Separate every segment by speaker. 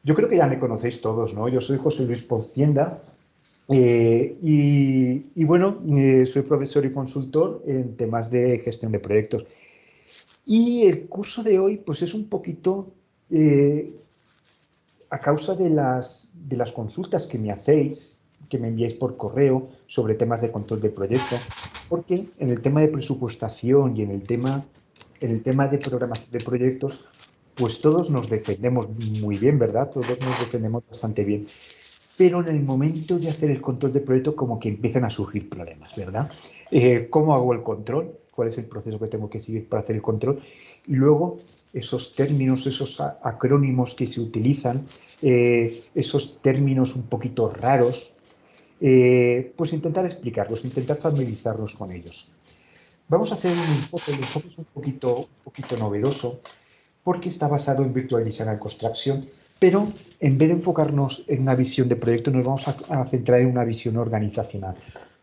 Speaker 1: Yo creo que ya me conocéis todos, ¿no? Yo soy José Luis Pontienda bueno, soy profesor y consultor en temas de gestión de proyectos. Y el curso de hoy, pues es un poquito a causa de las consultas que me hacéis, que me enviáis por correo sobre temas de control de proyecto, porque en el tema de presupuestación y en el tema de programación de proyectos, pues todos nos defendemos muy bien, ¿verdad? Todos nos defendemos bastante bien. Pero en el momento de hacer el control de proyecto como que empiezan a surgir problemas, ¿verdad? ¿Cómo hago el control? ¿Cuál es el proceso que tengo que seguir para hacer el control? Y luego esos términos, esos acrónimos que se utilizan, esos términos un poquito raros, pues intentar explicarlos, intentar familiarizarnos con ellos. Vamos a hacer un enfoque, el enfoque es un poquito novedoso, porque está basado en Virtual Design and Construction, pero en vez de enfocarnos en una visión de proyecto, nos vamos a centrar en una visión organizacional.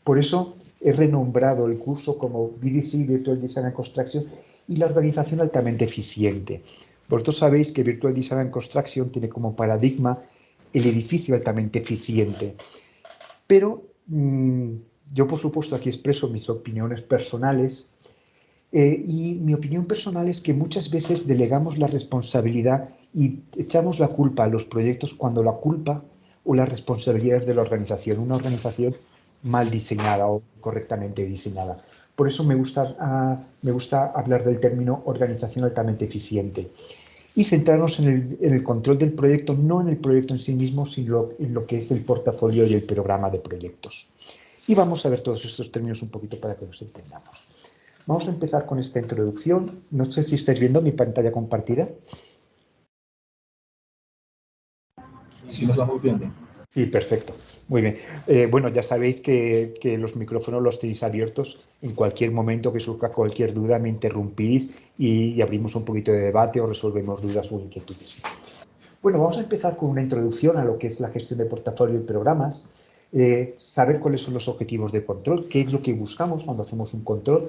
Speaker 1: Por eso he renombrado el curso como VDC, Virtual Design and Construction, y la organización altamente eficiente. Vosotros sabéis que Virtual Design and Construction tiene como paradigma el edificio altamente eficiente. Pero yo, por supuesto, aquí expreso mis opiniones personales. Y mi opinión personal es que muchas veces delegamos la responsabilidad y echamos la culpa a los proyectos cuando la culpa o la responsabilidad es de la organización, una organización mal diseñada o correctamente diseñada. Por eso me gusta hablar del término organización altamente eficiente y centrarnos en el control del proyecto, no en el proyecto en sí mismo, sino en lo que es el portafolio y el programa de proyectos. Y vamos a ver todos estos términos un poquito para que nos entendamos. Vamos a empezar con esta introducción. No sé si estáis viendo mi pantalla compartida.
Speaker 2: Sí, lo estamos viendo.
Speaker 1: Sí, perfecto. Muy bien. Bueno, ya sabéis que los micrófonos los tenéis abiertos. En cualquier momento que surja cualquier duda me interrumpís y abrimos un poquito de debate o resolvemos dudas o inquietudes. Bueno, vamos a empezar con una introducción a lo que es la gestión de portafolio y programas. Saber cuáles son los objetivos de control, qué es lo que buscamos cuando hacemos un control.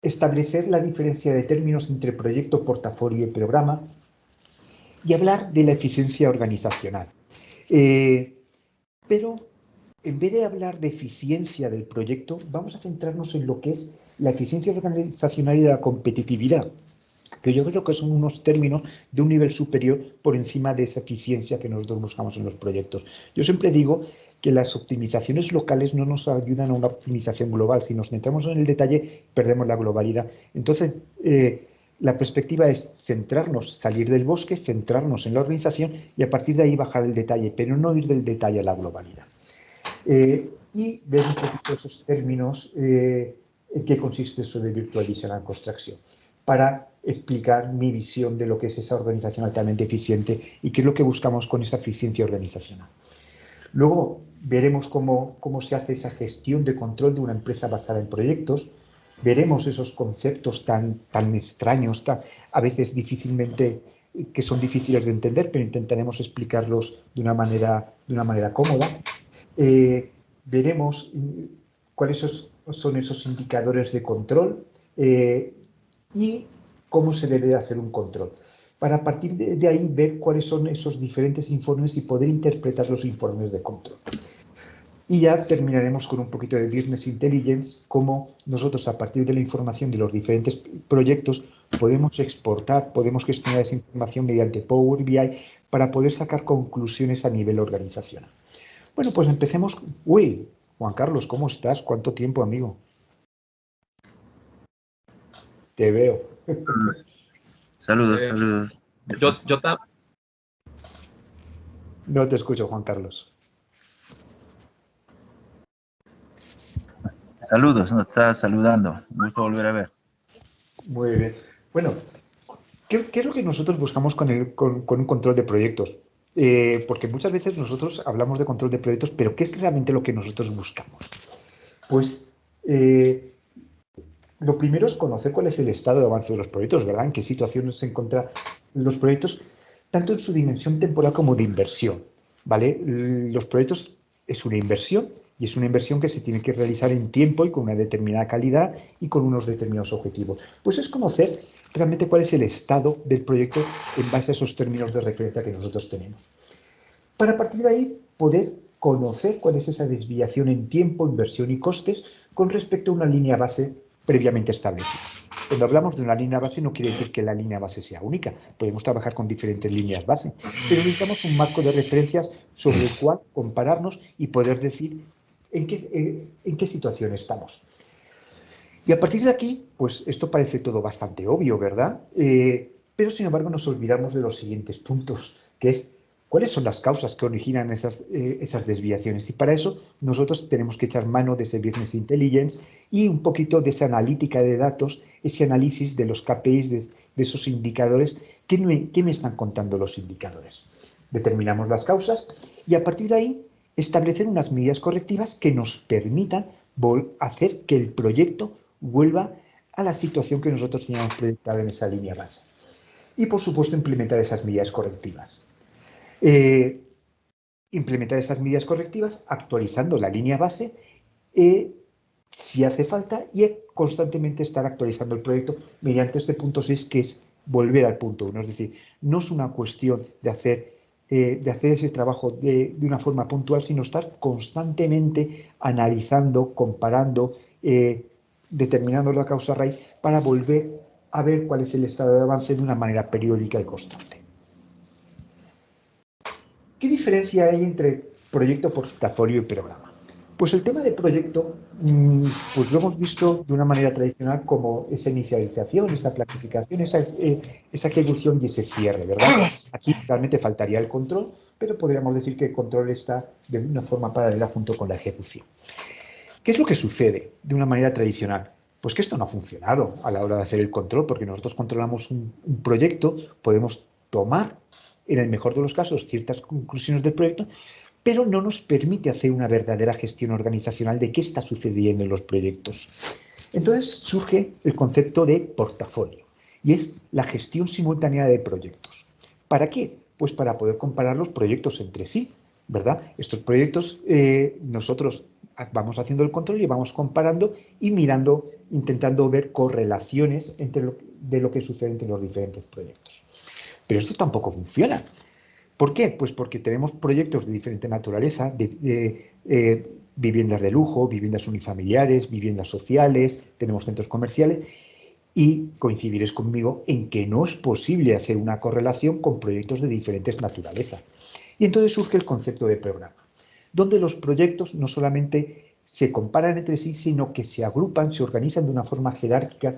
Speaker 1: Establecer la diferencia de términos entre proyecto, portafolio y programa y hablar de la eficiencia organizacional. Pero en vez de hablar de eficiencia del proyecto, vamos a centrarnos en lo que es la eficiencia organizacional y la competitividad, que yo creo que son unos términos de un nivel superior por encima de esa eficiencia que nosotros buscamos en los proyectos. Yo siempre digo que las optimizaciones locales no nos ayudan a una optimización global. Si nos centramos en el detalle, perdemos la globalidad. Entonces, la perspectiva es centrarnos, salir del bosque, centrarnos en la organización y a partir de ahí bajar el detalle, pero no ir del detalle a la globalidad. Y ver un poquito esos términos, en qué consiste eso de Virtual Design and Construction, para explicar mi visión de lo que es esa organización altamente eficiente y qué es lo que buscamos con esa eficiencia organizacional. Luego veremos cómo se hace esa gestión de control de una empresa basada en proyectos. Veremos esos conceptos tan extraños, a veces que son difíciles de entender, pero intentaremos explicarlos de una manera cómoda. Veremos cuáles son esos indicadores de control y cómo se debe hacer un control. Para a partir de ahí ver cuáles son esos diferentes informes y poder interpretar los informes de control. Y ya terminaremos con un poquito de Business Intelligence, cómo nosotros a partir de la información de los diferentes proyectos podemos exportar, podemos gestionar esa información mediante Power BI para poder sacar conclusiones a nivel organizacional. Bueno, pues empecemos. Uy, Juan Carlos, ¿cómo estás? ¿Cuánto tiempo, amigo? Te veo.
Speaker 3: Saludos.
Speaker 1: No te escucho, Juan Carlos.
Speaker 3: Saludos, nos está saludando. Un gusto volver a ver.
Speaker 1: Muy bien. Bueno, ¿qué es lo que nosotros buscamos con un control de proyectos? Porque muchas veces nosotros hablamos de control de proyectos, pero ¿qué es realmente lo que nosotros buscamos? Pues lo primero es conocer cuál es el estado de avance de los proyectos, ¿verdad? En qué situaciones se encuentran los proyectos, tanto en su dimensión temporal como de inversión, ¿vale? Los proyectos es una inversión y es una inversión que se tiene que realizar en tiempo y con una determinada calidad y con unos determinados objetivos. Pues es conocer realmente cuál es el estado del proyecto en base a esos términos de referencia que nosotros tenemos. Para partir de ahí poder conocer cuál es esa desviación en tiempo, inversión y costes con respecto a una línea base previamente establecida. Cuando hablamos de una línea base no quiere decir que la línea base sea única, podemos trabajar con diferentes líneas base, pero necesitamos un marco de referencias sobre el cual compararnos y poder decir en qué situación estamos. Y a partir de aquí, pues esto parece todo bastante obvio, ¿verdad? Pero sin embargo nos olvidamos de los siguientes puntos, que es cuáles son las causas que originan esas desviaciones. Y para eso nosotros tenemos que echar mano de ese Business Intelligence y un poquito de esa analítica de datos, ese análisis de los KPIs, de esos indicadores. ¿Qué me están contando los indicadores? Determinamos las causas y a partir de ahí establecer unas medidas correctivas que nos permitan hacer que el proyecto vuelva a la situación que nosotros teníamos proyectada en esa línea base. Y, por supuesto, implementar esas medidas correctivas. Implementar esas medidas correctivas actualizando la línea base si hace falta y constantemente estar actualizando el proyecto mediante este punto 6 que es volver al punto 1. Es decir, no es una cuestión de hacer ese trabajo de una forma puntual, sino estar constantemente analizando, comparando, determinando la causa raíz para volver a ver cuál es el estado de avance de una manera periódica y constante. ¿Qué diferencia hay entre proyecto, portafolio y programa? Pues el tema de proyecto, pues lo hemos visto de una manera tradicional como esa inicialización, esa planificación, esa ejecución y ese cierre, ¿verdad? Aquí realmente faltaría el control, pero podríamos decir que el control está de una forma paralela junto con la ejecución. ¿Qué es lo que sucede de una manera tradicional? Pues que esto no ha funcionado a la hora de hacer el control, porque nosotros controlamos un proyecto, podemos tomar, en el mejor de los casos, ciertas conclusiones del proyecto, pero no nos permite hacer una verdadera gestión organizacional de qué está sucediendo en los proyectos. Entonces surge el concepto de portafolio, y es la gestión simultánea de proyectos. ¿Para qué? Pues para poder comparar los proyectos entre sí, ¿verdad? Estos proyectos nosotros vamos haciendo el control y vamos comparando y mirando, intentando ver correlaciones de lo que sucede entre los diferentes proyectos. Pero esto tampoco funciona. ¿Por qué? Pues porque tenemos proyectos de diferente naturaleza, viviendas de lujo, viviendas unifamiliares, viviendas sociales, tenemos centros comerciales y coincidiréis conmigo en que no es posible hacer una correlación con proyectos de diferentes naturalezas. Y entonces surge el concepto de programa, donde los proyectos no solamente se comparan entre sí, sino que se agrupan, se organizan de una forma jerárquica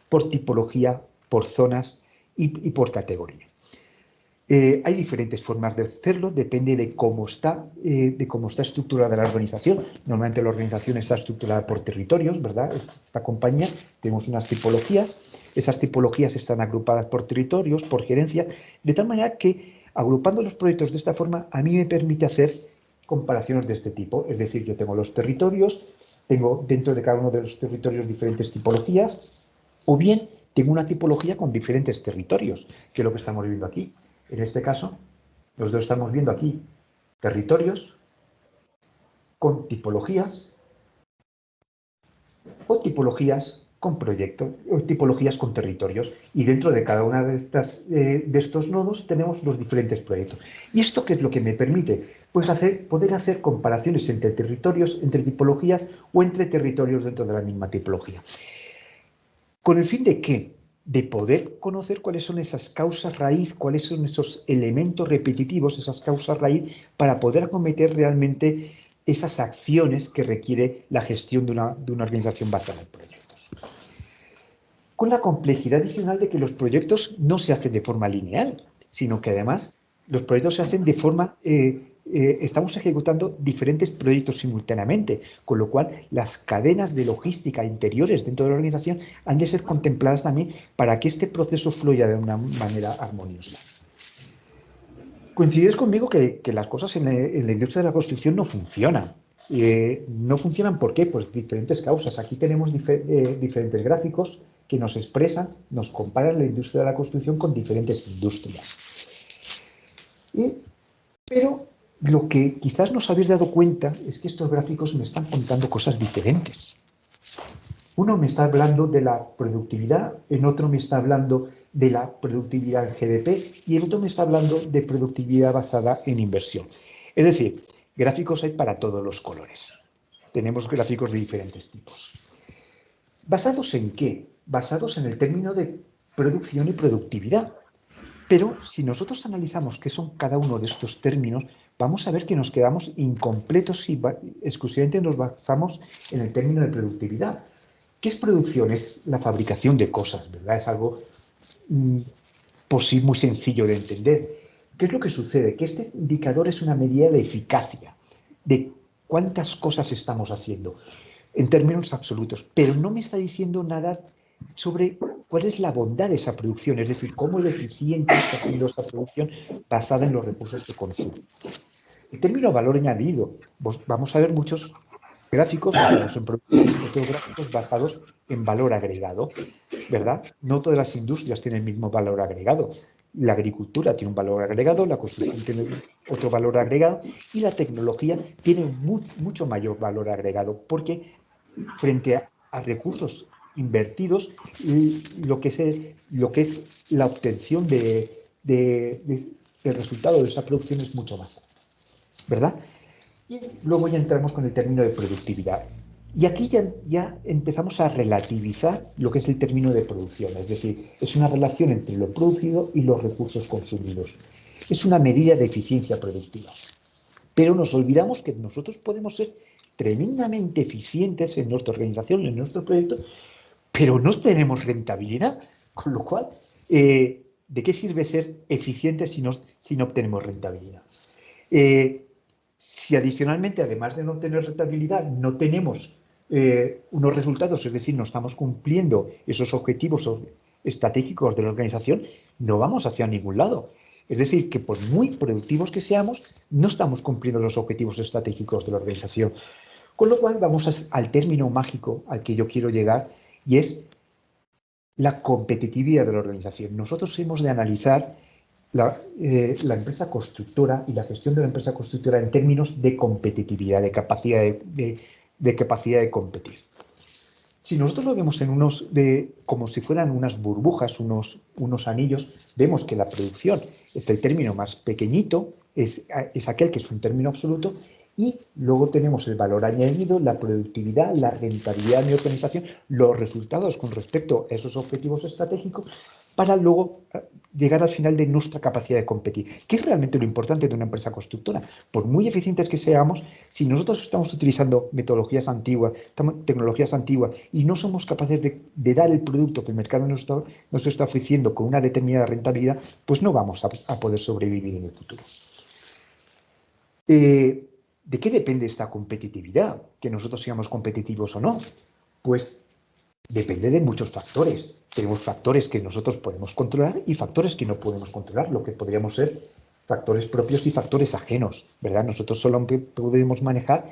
Speaker 1: por tipología, por zonas y por categoría. Hay diferentes formas de hacerlo, depende de cómo está estructurada la organización. Normalmente la organización está estructurada por territorios, ¿verdad? Esta compañía tenemos unas tipologías, esas tipologías están agrupadas por territorios, por gerencia, de tal manera que agrupando los proyectos de esta forma a mí me permite hacer comparaciones de este tipo. Es decir, yo tengo los territorios, tengo dentro de cada uno de los territorios diferentes tipologías, o bien tengo una tipología con diferentes territorios, que es lo que estamos viendo aquí. En este caso, nosotros estamos viendo aquí territorios con tipologías o tipologías con proyectos o tipologías con territorios. Y dentro de cada una de estos nodos tenemos los diferentes proyectos. ¿Y esto qué es lo que me permite? Pues poder hacer comparaciones entre territorios, entre tipologías o entre territorios dentro de la misma tipología. ¿Con el fin de qué? De poder conocer cuáles son esas causas raíz, cuáles son esos elementos repetitivos, esas causas raíz, para poder acometer realmente esas acciones que requiere la gestión de una organización basada en proyectos. Con la complejidad adicional de que los proyectos no se hacen de forma lineal, sino que además los proyectos se hacen de forma... estamos ejecutando diferentes proyectos simultáneamente, con lo cual las cadenas de logística interiores dentro de la organización han de ser contempladas también para que este proceso fluya de una manera armoniosa. Coincidís conmigo que las cosas en la industria de la construcción no funcionan. No funcionan ¿por qué? Pues diferentes causas. Aquí tenemos diferentes gráficos que nos expresan, nos comparan la industria de la construcción con diferentes industrias. Pero lo que quizás no os habéis dado cuenta es que estos gráficos me están contando cosas diferentes. Uno me está hablando de la productividad, en otro me está hablando de la productividad en GDP y el otro me está hablando de productividad basada en inversión. Es decir, gráficos hay para todos los colores. Tenemos gráficos de diferentes tipos. ¿Basados en qué? Basados en el término de producción y productividad. Pero si nosotros analizamos qué son cada uno de estos términos, vamos a ver que nos quedamos incompletos si exclusivamente nos basamos en el término de productividad. ¿Qué es producción? Es la fabricación de cosas, ¿verdad? Es algo por sí muy sencillo de entender. ¿Qué es lo que sucede? Que este indicador es una medida de eficacia, de cuántas cosas estamos haciendo, en términos absolutos, pero no me está diciendo nada sobre cuál es la bondad de esa producción, es decir, cómo de eficiente está siendo esa producción basada en los recursos que consume. El término valor añadido, vamos a ver muchos gráficos basados en producción y otros gráficos basados en valor agregado, ¿verdad? No todas las industrias tienen el mismo valor agregado. La agricultura tiene un valor agregado, la construcción tiene otro valor agregado y la tecnología tiene mucho mayor valor agregado porque frente a recursos invertidos, lo que es la obtención del resultado de esa producción es mucho más, ¿verdad? Y luego ya entramos con el término de productividad. Y aquí ya empezamos a relativizar lo que es el término de producción, es decir, es una relación entre lo producido y los recursos consumidos. Es una medida de eficiencia productiva. Pero nos olvidamos que nosotros podemos ser tremendamente eficientes en nuestra organización, en nuestro proyecto, pero no tenemos rentabilidad, con lo cual, ¿de qué sirve ser eficientes si no obtenemos rentabilidad? Si adicionalmente, además de no tener rentabilidad, no tenemos unos resultados, es decir, no estamos cumpliendo esos objetivos estratégicos de la organización, no vamos hacia ningún lado. Es decir, que por muy productivos que seamos, no estamos cumpliendo los objetivos estratégicos de la organización. Con lo cual vamos al término mágico al que yo quiero llegar y es la competitividad de la organización. Nosotros hemos de analizar la empresa constructora y la gestión de la empresa constructora en términos de competitividad, de capacidad de capacidad de competir. Si nosotros lo vemos como si fueran unas burbujas, unos anillos, vemos que la producción es el término más pequeñito, es aquel que es un término absoluto, y luego tenemos el valor añadido, la productividad, la rentabilidad de mi organización, los resultados con respecto a esos objetivos estratégicos, para luego llegar al final de nuestra capacidad de competir. ¿Qué es realmente lo importante de una empresa constructora? Por muy eficientes que seamos, si nosotros estamos utilizando metodologías antiguas, tecnologías antiguas, y no somos capaces de dar el producto que el mercado nos está ofreciendo con una determinada rentabilidad, pues no vamos a poder sobrevivir en el futuro. ¿De qué depende esta competitividad? ¿Que nosotros seamos competitivos o no? Pues depende de muchos factores. Tenemos factores que nosotros podemos controlar y factores que no podemos controlar, lo que podríamos ser factores propios y factores ajenos, ¿verdad? Nosotros solo podemos manejar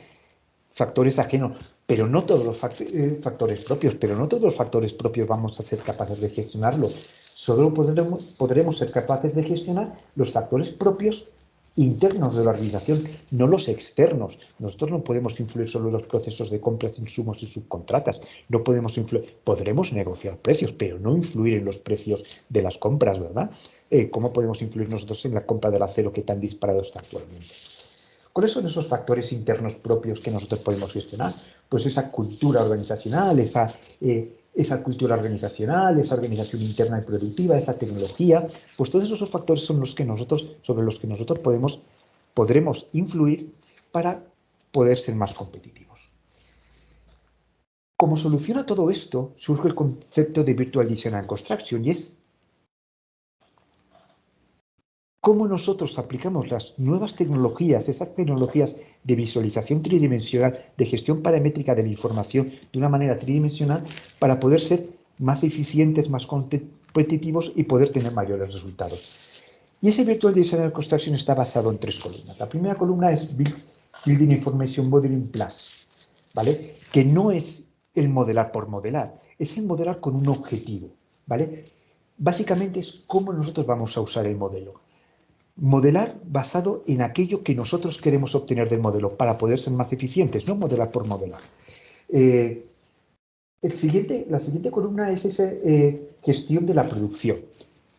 Speaker 1: factores ajenos, pero no todos los factores propios, pero no todos los factores propios vamos a ser capaces de gestionarlo. Solo podremos ser capaces de gestionar los factores propios internos de la organización, no los externos. Nosotros no podemos influir solo en los procesos de compras, insumos y subcontratas. No podemos influir, podremos negociar precios, pero no influir en los precios de las compras, ¿verdad? ¿Cómo podemos influir nosotros en la compra del acero que tan disparado está actualmente? ¿Cuáles son esos factores internos propios que nosotros podemos gestionar? Pues esa cultura organizacional, esa organización interna y productiva, esa tecnología, pues todos esos factores son sobre los que nosotros podremos influir para poder ser más competitivos. Como solución a todo esto, surge el concepto de Virtual Design and Construction y es cómo nosotros aplicamos las nuevas tecnologías, esas tecnologías de visualización tridimensional, de gestión paramétrica de la información de una manera tridimensional para poder ser más eficientes, más competitivos y poder tener mayores resultados. Y ese Virtual Design and Construction está basado en 3 columnas. La primera columna es Building Information Modeling Plus, ¿vale? Que no es el modelar por modelar, es el modelar con un objetivo, ¿vale? Básicamente es cómo nosotros vamos a usar el modelo. Modelar basado en aquello que nosotros queremos obtener del modelo para poder ser más eficientes, no modelar por modelar. La siguiente columna es esa gestión de la producción,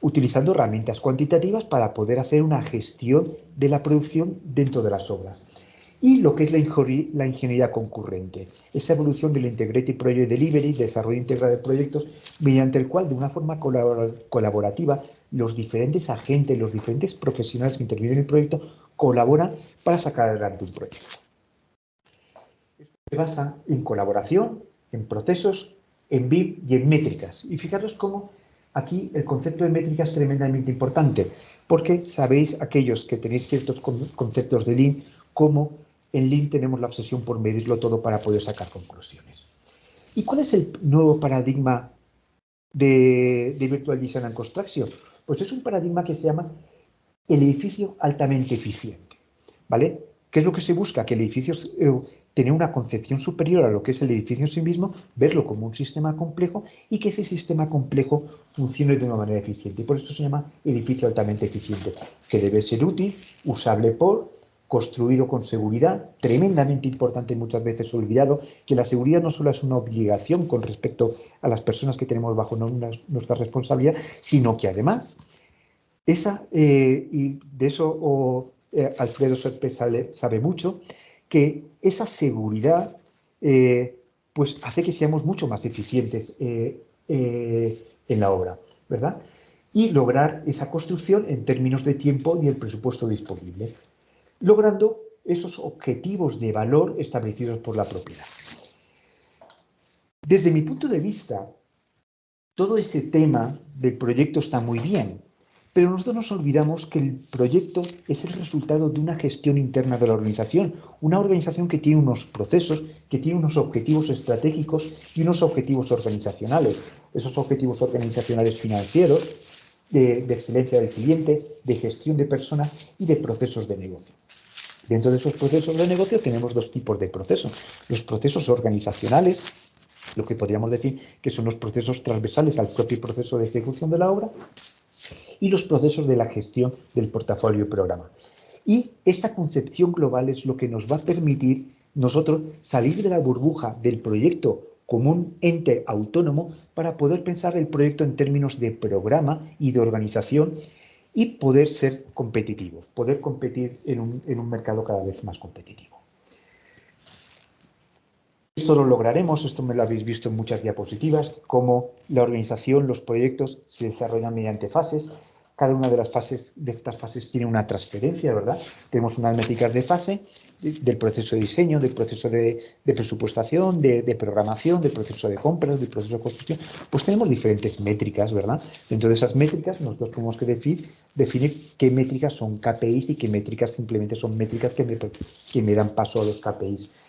Speaker 1: utilizando herramientas cuantitativas para poder hacer una gestión de la producción dentro de las obras. Y lo que es la ingeniería concurrente, esa evolución del Integrated Project Delivery, desarrollo integral de proyectos, mediante el cual, de una forma colaborativa, los diferentes agentes, los diferentes profesionales que intervienen en el proyecto, colaboran para sacar adelante un proyecto. Esto se basa en colaboración, en procesos, en BIP y en métricas. Y fijaros cómo aquí el concepto de métrica es tremendamente importante, porque sabéis, aquellos que tenéis ciertos conceptos de Lean, cómo en Lean tenemos la obsesión por medirlo todo para poder sacar conclusiones. ¿Y cuál es el nuevo paradigma de Virtual Design and Construction? Pues es un paradigma que se llama el edificio altamente eficiente, ¿vale? ¿Qué es lo que se busca? Que el edificio tenga una concepción superior a lo que es el edificio en sí mismo, verlo como un sistema complejo y que ese sistema complejo funcione de una manera eficiente. Y por eso se llama edificio altamente eficiente, que debe ser útil, usable construido con seguridad, tremendamente importante, muchas veces olvidado, que la seguridad no solo es una obligación con respecto a las personas que tenemos bajo nuestra responsabilidad, sino que además, y de eso Alfredo Serpes sabe mucho, que esa seguridad pues hace que seamos mucho más eficientes en la obra, ¿verdad? Y lograr esa construcción en términos de tiempo y el presupuesto disponible, logrando esos objetivos de valor establecidos por la propiedad. Desde mi punto de vista, todo ese tema del proyecto está muy bien, pero nosotros nos olvidamos que el proyecto es el resultado de una gestión interna de la organización, una organización que tiene unos procesos, que tiene unos objetivos estratégicos y unos objetivos organizacionales. Esos objetivos organizacionales financieros, de excelencia del cliente, de gestión de personas y de procesos de negocio. Dentro de esos procesos de negocio tenemos dos tipos de procesos. Los procesos organizacionales, lo que podríamos decir que son los procesos transversales al propio proceso de ejecución de la obra, y los procesos de la gestión del portafolio y programa. Y esta concepción global es lo que nos va a permitir nosotros salir de la burbuja del proyecto como un ente autónomo para poder pensar el proyecto en términos de programa y de organización y poder ser competitivos, poder competir en un mercado cada vez más competitivo. Esto lo lograremos, esto me lo habéis visto en muchas diapositivas, cómo la organización, los proyectos se desarrollan mediante fases. Cada una de estas fases tiene una transferencia, ¿verdad? Tenemos unas métricas de fase, del proceso de diseño, del proceso de presupuestación, de programación, del proceso de compras, del proceso de construcción. Pues tenemos diferentes métricas, ¿verdad? Dentro de esas métricas nosotros tenemos que definir qué métricas son KPIs y qué métricas simplemente son métricas que me dan paso a los KPIs.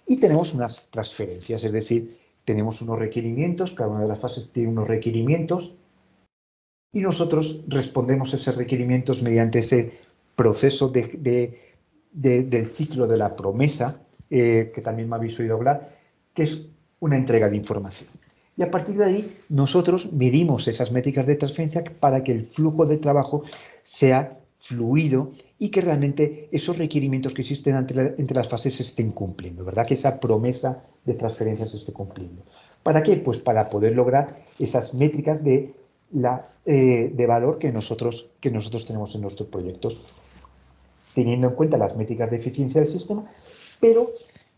Speaker 1: Y tenemos unas transferencias, es decir, tenemos unos requerimientos, cada una de las fases tiene unos requerimientos y nosotros respondemos a esos requerimientos mediante ese proceso del ciclo de la promesa, que también me habéis oído hablar, que es una entrega de información. Y a partir de ahí nosotros medimos esas métricas de transferencia para que el flujo de trabajo sea fluido y que realmente esos requerimientos que existen entre las fases se estén cumpliendo, ¿verdad? Que esa promesa de transferencia se esté cumpliendo. ¿Para qué? Pues para poder lograr esas métricas de valor que nosotros tenemos en nuestros proyectos, teniendo en cuenta las métricas de eficiencia del sistema, pero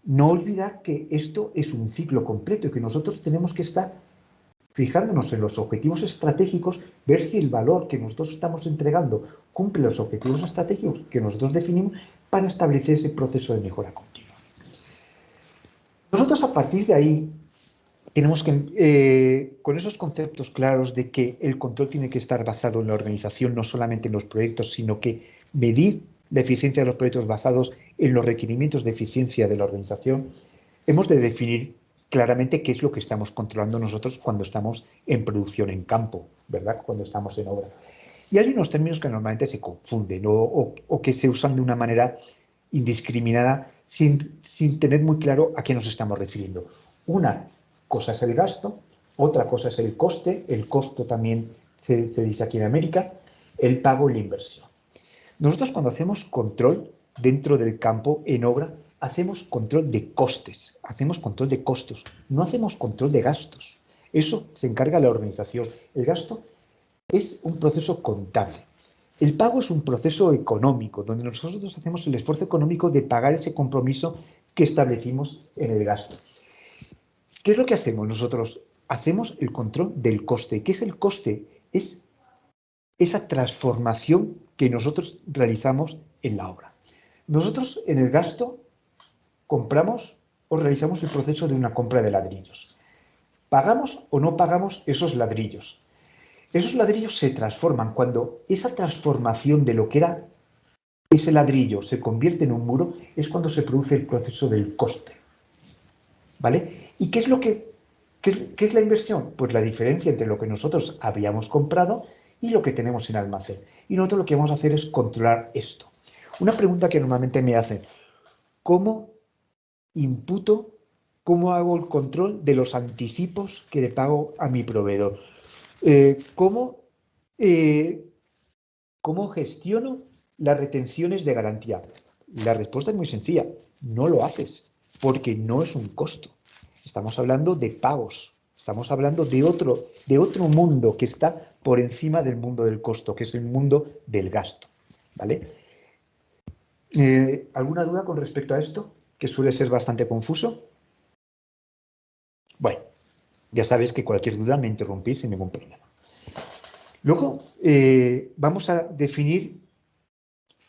Speaker 1: no olvidar que esto es un ciclo completo y que nosotros tenemos que estar fijándonos en los objetivos estratégicos, ver si el valor que nosotros estamos entregando cumple los objetivos estratégicos que nosotros definimos para establecer ese proceso de mejora continua. Nosotros a partir de ahí tenemos que, con esos conceptos claros de que el control tiene que estar basado en la organización, no solamente en los proyectos, sino que medir la eficiencia de los proyectos basados en los requerimientos de eficiencia de la organización, hemos de definir claramente qué es lo que estamos controlando nosotros cuando estamos en producción en campo, ¿verdad? Cuando estamos en obra. Y hay unos términos que normalmente se confunden o que se usan de una manera indiscriminada sin tener muy claro a qué nos estamos refiriendo. Una cosa es el gasto, otra cosa es el coste, el costo también se dice aquí en América, el pago y la inversión. Nosotros cuando hacemos control dentro del campo en obra hacemos control de costes, hacemos control de costos, no hacemos control de gastos. Eso se encarga la organización. El gasto es un proceso contable. El pago es un proceso económico, donde nosotros hacemos el esfuerzo económico de pagar ese compromiso que establecimos en el gasto. ¿Qué es lo que hacemos nosotros? Hacemos el control del coste. ¿Qué es el coste? Es esa transformación que nosotros realizamos en la obra. Nosotros en el gasto compramos o realizamos el proceso de una compra de ladrillos. ¿Pagamos o no pagamos esos ladrillos? Esos ladrillos se transforman. Cuando esa transformación de lo que era ese ladrillo se convierte en un muro, es cuando se produce el proceso del coste. ¿Vale? ¿Y qué es la inversión? Pues la diferencia entre lo que nosotros habíamos comprado y lo que tenemos en almacén. Y nosotros lo que vamos a hacer es controlar esto. Una pregunta que normalmente me hacen: ¿cómo imputo, cómo hago el control de los anticipos que le pago a mi proveedor? ¿Cómo gestiono las retenciones de garantía? La respuesta es muy sencilla: no lo haces, porque no es un costo. Estamos hablando de pagos, estamos hablando de otro mundo que está por encima del mundo del costo, que es el mundo del gasto. ¿Vale? ¿Alguna duda con respecto a esto? Que suele ser bastante confuso. Bueno, ya sabéis que cualquier duda me interrumpís sin ningún problema. Luego vamos a definir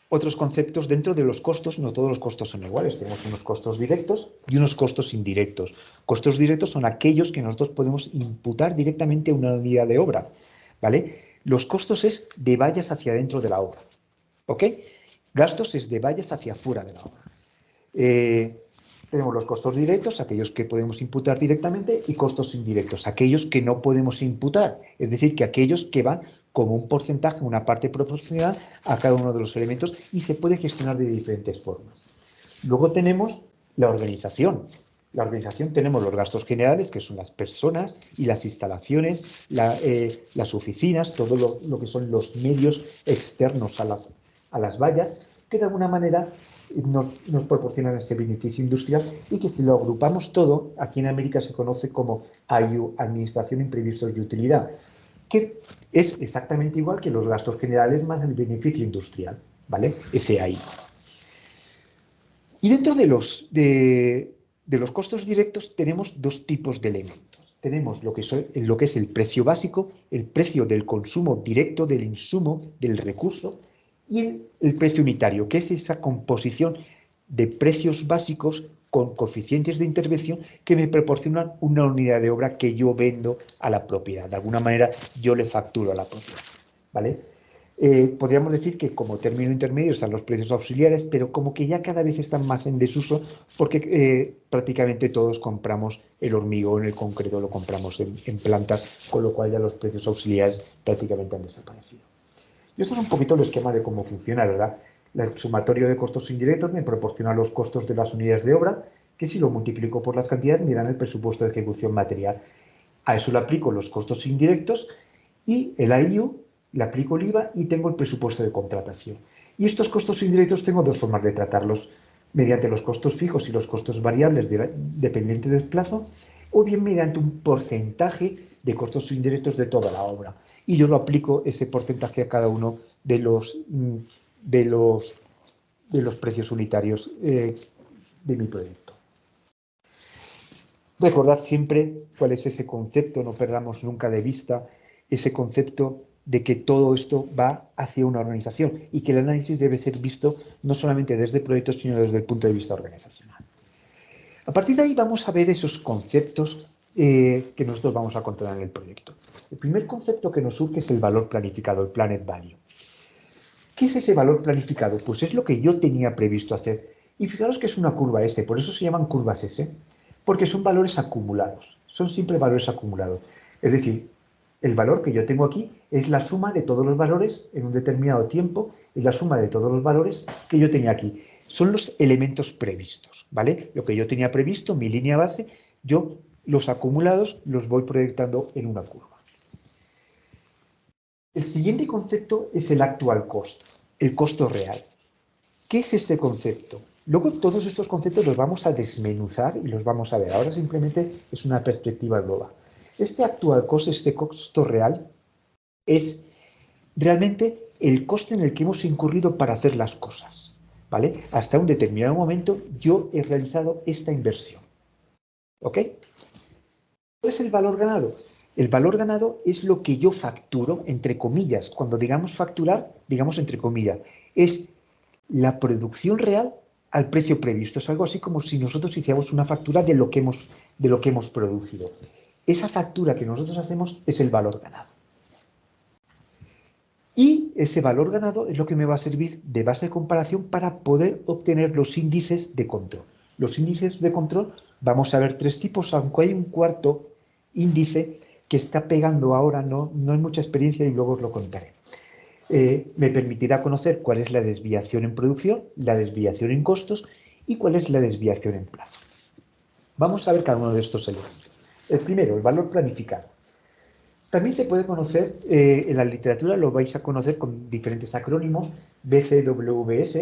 Speaker 1: otros conceptos dentro de los costos. No todos los costos son iguales. Tenemos unos costos directos y unos costos indirectos. Costos directos son aquellos que nosotros podemos imputar directamente a una unidad de obra. ¿Vale? Los costos es de vallas hacia adentro de la obra. ¿Ok? Gastos es de vallas hacia afuera de la obra. Tenemos los costos directos, aquellos que podemos imputar directamente, y costos indirectos, aquellos que no podemos imputar, es decir, que aquellos que van como un porcentaje, una parte proporcional a cada uno de los elementos, y se puede gestionar de diferentes formas. Luego tenemos la organización. La organización tenemos los gastos generales, que son las personas y las instalaciones, las oficinas, todo lo que son los medios externos a las vallas, que de alguna manera nos proporcionan ese beneficio industrial, y que si lo agrupamos todo, aquí en América se conoce como AIU, Administración, Imprevistos y Utilidad, que es exactamente igual que los gastos generales más el beneficio industrial, ¿vale? Ese AIU. Y dentro de los costos directos tenemos dos tipos de elementos. Tenemos lo que es el precio básico, el precio del consumo directo del insumo, del recurso, y el precio unitario, que es esa composición de precios básicos con coeficientes de intervención que me proporcionan una unidad de obra que yo vendo a la propiedad. De alguna manera yo le facturo a la propiedad. ¿Vale? Podríamos decir que como término intermedio están los precios auxiliares, pero como que ya cada vez están más en desuso, porque prácticamente todos compramos el hormigón, el concreto lo compramos en plantas, con lo cual ya los precios auxiliares prácticamente han desaparecido. Y esto es un poquito el esquema de cómo funciona, ¿verdad? El sumatorio de costos indirectos me proporciona los costos de las unidades de obra, que si lo multiplico por las cantidades me dan el presupuesto de ejecución material. A eso le aplico los costos indirectos y el AIU, le aplico el IVA y tengo el presupuesto de contratación. Y estos costos indirectos tengo dos formas de tratarlos: mediante los costos fijos y los costos variables dependientes del plazo, o bien mediante un porcentaje de costos indirectos de toda la obra. Y yo lo aplico ese porcentaje a cada uno de los precios unitarios de mi proyecto. Recordad siempre cuál es ese concepto, no perdamos nunca de vista ese concepto de que todo esto va hacia una organización y que el análisis debe ser visto no solamente desde proyectos, sino desde el punto de vista organizacional. A partir de ahí vamos a ver esos conceptos que nosotros vamos a controlar en el proyecto. El primer concepto que nos surge es el valor planificado, el Planned Value. ¿Qué es ese valor planificado? Pues es lo que yo tenía previsto hacer. Y fijaros que es una curva S, por eso se llaman curvas S, porque son valores acumulados, son siempre valores acumulados. Es decir, el valor que yo tengo aquí es la suma de todos los valores en un determinado tiempo, es la suma de todos los valores que yo tenía aquí. Son los elementos previstos, ¿vale? Lo que yo tenía previsto, mi línea base, yo los acumulados los voy proyectando en una curva. El siguiente concepto es el actual costo, el costo real. ¿Qué es este concepto? Luego todos estos conceptos los vamos a desmenuzar y los vamos a ver. Ahora simplemente es una perspectiva global. Este actual coste, este costo real, es realmente el coste en el que hemos incurrido para hacer las cosas, ¿vale? Hasta un determinado momento yo he realizado esta inversión, ¿ok? ¿Cuál es el valor ganado? El valor ganado es lo que yo facturo, entre comillas. Cuando digamos facturar, digamos entre comillas. Es la producción real al precio previsto. Es algo así como si nosotros hiciéramos una factura de lo que hemos producido. Esa factura que nosotros hacemos es el valor ganado. Y ese valor ganado es lo que me va a servir de base de comparación para poder obtener los índices de control. Los índices de control, vamos a ver tres tipos, aunque hay un cuarto índice que está pegando ahora, no hay mucha experiencia y luego os lo contaré. Me permitirá conocer cuál es la desviación en producción, la desviación en costos y cuál es la desviación en plazo. Vamos a ver cada uno de estos elementos. El primero, el valor planificado. También se puede conocer, en la literatura lo vais a conocer con diferentes acrónimos, BCWS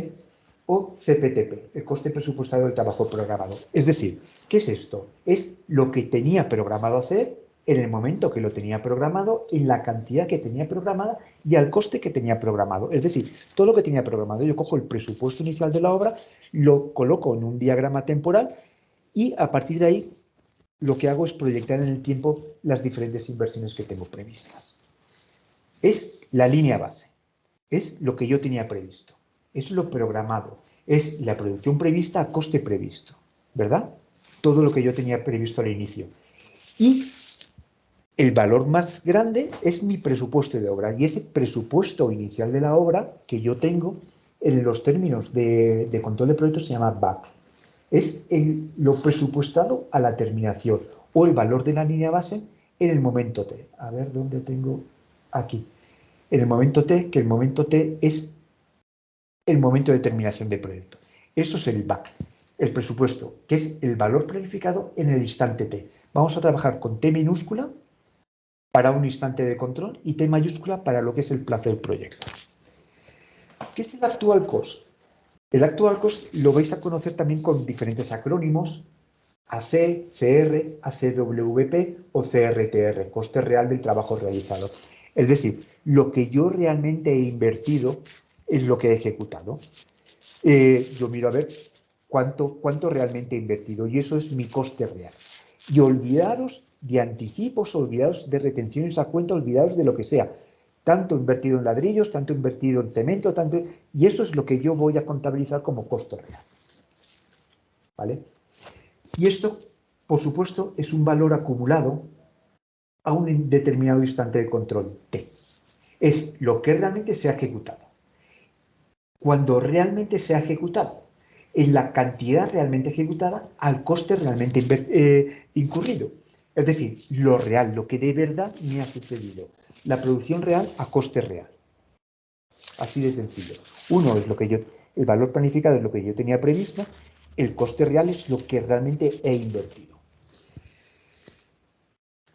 Speaker 1: o CPTP, el coste presupuestado del trabajo programado. Es decir, ¿qué es esto? Es lo que tenía programado hacer en el momento que lo tenía programado, en la cantidad que tenía programada y al coste que tenía programado. Es decir, todo lo que tenía programado. Yo cojo el presupuesto inicial de la obra, lo coloco en un diagrama temporal y a partir de ahí lo que hago es proyectar en el tiempo las diferentes inversiones que tengo previstas. Es la línea base, es lo que yo tenía previsto, es lo programado, es la producción prevista a coste previsto, ¿verdad? Todo lo que yo tenía previsto al inicio. Y el valor más grande es mi presupuesto de obra y ese presupuesto inicial de la obra que yo tengo en los términos de control de proyectos se llama BAC. Es lo presupuestado a la terminación o el valor de la línea base en el momento T. A ver, ¿dónde tengo? Aquí. En el momento T, que el momento T es el momento de terminación de proyecto. Eso es el BAC, el presupuesto, que es el valor planificado en el instante T. Vamos a trabajar con T minúscula para un instante de control y T mayúscula para lo que es el plazo del proyecto. ¿Qué es el actual cost? El actual cost lo vais a conocer también con diferentes acrónimos, AC, CR, ACWP o CRTR, coste real del trabajo realizado. Es decir, lo que yo realmente he invertido es lo que he ejecutado. Yo miro a ver cuánto realmente he invertido y eso es mi coste real. Y olvidaros de anticipos, olvidaros de retenciones a cuenta, olvidaros de lo que sea. Tanto invertido en ladrillos, tanto invertido en cemento, y eso es lo que yo voy a contabilizar como costo real. ¿Vale? Y esto, por supuesto, es un valor acumulado a un determinado instante de control T. Es lo que realmente se ha ejecutado. Cuando realmente se ha ejecutado, es la cantidad realmente ejecutada al coste realmente incurrido. Es decir, lo real, lo que de verdad me ha sucedido. La producción real a coste real. Así de sencillo. Uno es el valor planificado es lo que yo tenía previsto, el coste real es lo que realmente he invertido.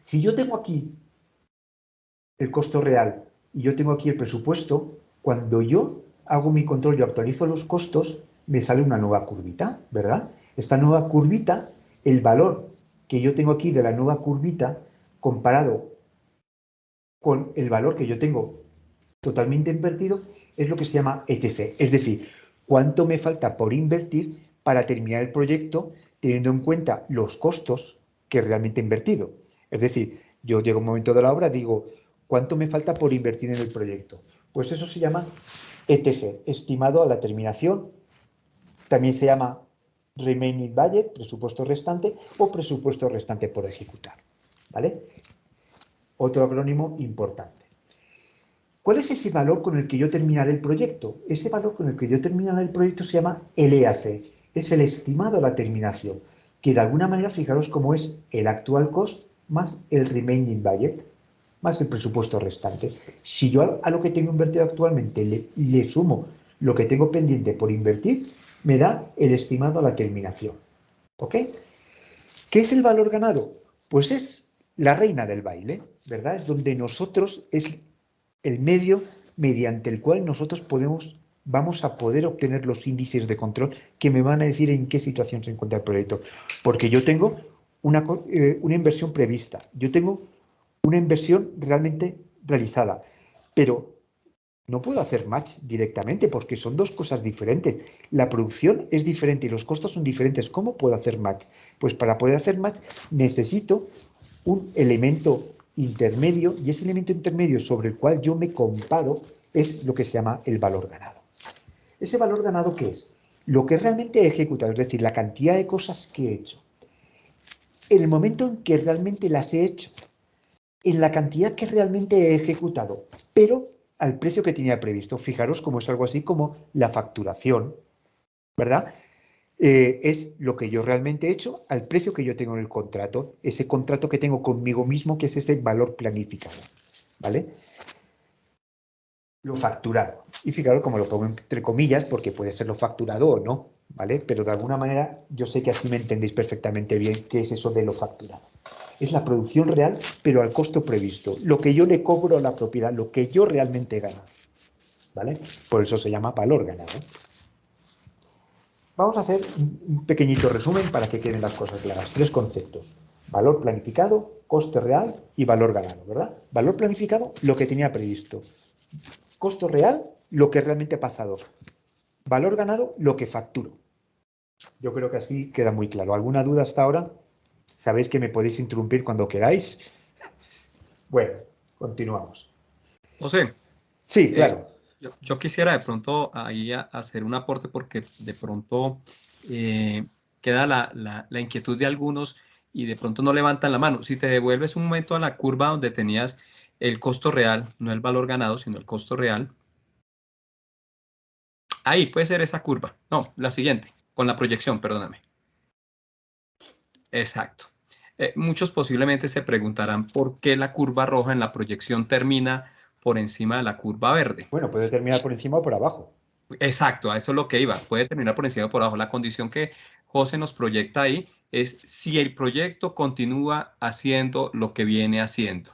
Speaker 1: Si yo tengo aquí el costo real y yo tengo aquí el presupuesto, cuando yo hago mi control y actualizo los costos, me sale una nueva curvita, ¿verdad? Esta nueva curvita, el valor que yo tengo aquí de la nueva curvita comparado con el valor que yo tengo totalmente invertido, es lo que se llama ETC. Es decir, cuánto me falta por invertir para terminar el proyecto teniendo en cuenta los costos que realmente he invertido. Es decir, yo llego a un momento de la obra, digo, ¿cuánto me falta por invertir en el proyecto? Pues eso se llama ETC, estimado a la terminación. También se llama Remaining Budget, presupuesto restante, o presupuesto restante por ejecutar. ¿Vale? Otro acrónimo importante. ¿Cuál es ese valor con el que yo terminaré el proyecto? Ese valor con el que yo terminaré el proyecto se llama LAC, es el estimado a la terminación, que de alguna manera fijaros cómo es el actual cost más el remaining budget, más el presupuesto restante. Si yo a lo que tengo invertido actualmente le sumo lo que tengo pendiente por invertir, me da el estimado a la terminación. ¿Ok? ¿Qué es el valor ganado? Pues es la reina del baile, ¿verdad? Es donde nosotros, es el medio mediante el cual nosotros podemos vamos a poder obtener los índices de control que me van a decir en qué situación se encuentra el proyecto. Porque yo tengo una inversión prevista, yo tengo una inversión realmente realizada, pero no puedo hacer match directamente porque son dos cosas diferentes. La producción es diferente y los costos son diferentes. ¿Cómo puedo hacer match? Pues para poder hacer match necesito un elemento intermedio, y ese elemento intermedio sobre el cual yo me comparo es lo que se llama el valor ganado. ¿Ese valor ganado qué es? Lo que realmente he ejecutado, es decir, la cantidad de cosas que he hecho. En el momento en que realmente las he hecho, en la cantidad que realmente he ejecutado, pero al precio que tenía previsto. Fijaros cómo es algo así como la facturación, ¿verdad? Es lo que yo realmente he hecho al precio que yo tengo en el contrato, ese contrato que tengo conmigo mismo, que es ese valor planificado, ¿vale? Lo facturado. Y fijaros cómo lo pongo entre comillas, porque puede ser lo facturado o no, ¿vale? Pero de alguna manera yo sé que así me entendéis perfectamente bien qué es eso de lo facturado. Es la producción real, pero al costo previsto. Lo que yo le cobro a la propiedad, lo que yo realmente gano, ¿vale? Por eso se llama valor ganado. Vamos a hacer un pequeñito resumen para que queden las cosas claras. 3 conceptos. Valor planificado, coste real y valor ganado, ¿verdad? Valor planificado, lo que tenía previsto. Costo real, lo que realmente ha pasado. Valor ganado, lo que facturo. Yo creo que así queda muy claro. ¿Alguna duda hasta ahora? Sabéis que me podéis interrumpir cuando queráis. Bueno, continuamos.
Speaker 4: José,
Speaker 1: Sí, claro.
Speaker 4: yo quisiera de pronto ahí hacer un aporte porque de pronto queda la inquietud de algunos y de pronto no levantan la mano. Si te devuelves un momento a la curva donde tenías el costo real, no el valor ganado, sino el costo real. Ahí puede ser esa curva. No, la siguiente, con la proyección, perdóname. Exacto. Muchos posiblemente se preguntarán por qué la curva roja en la proyección termina por encima de la curva verde.
Speaker 1: Bueno, puede terminar por encima o por abajo.
Speaker 4: Exacto, a eso es lo que iba. Puede terminar por encima o por abajo. La condición que José nos proyecta ahí es si el proyecto continúa haciendo lo que viene haciendo.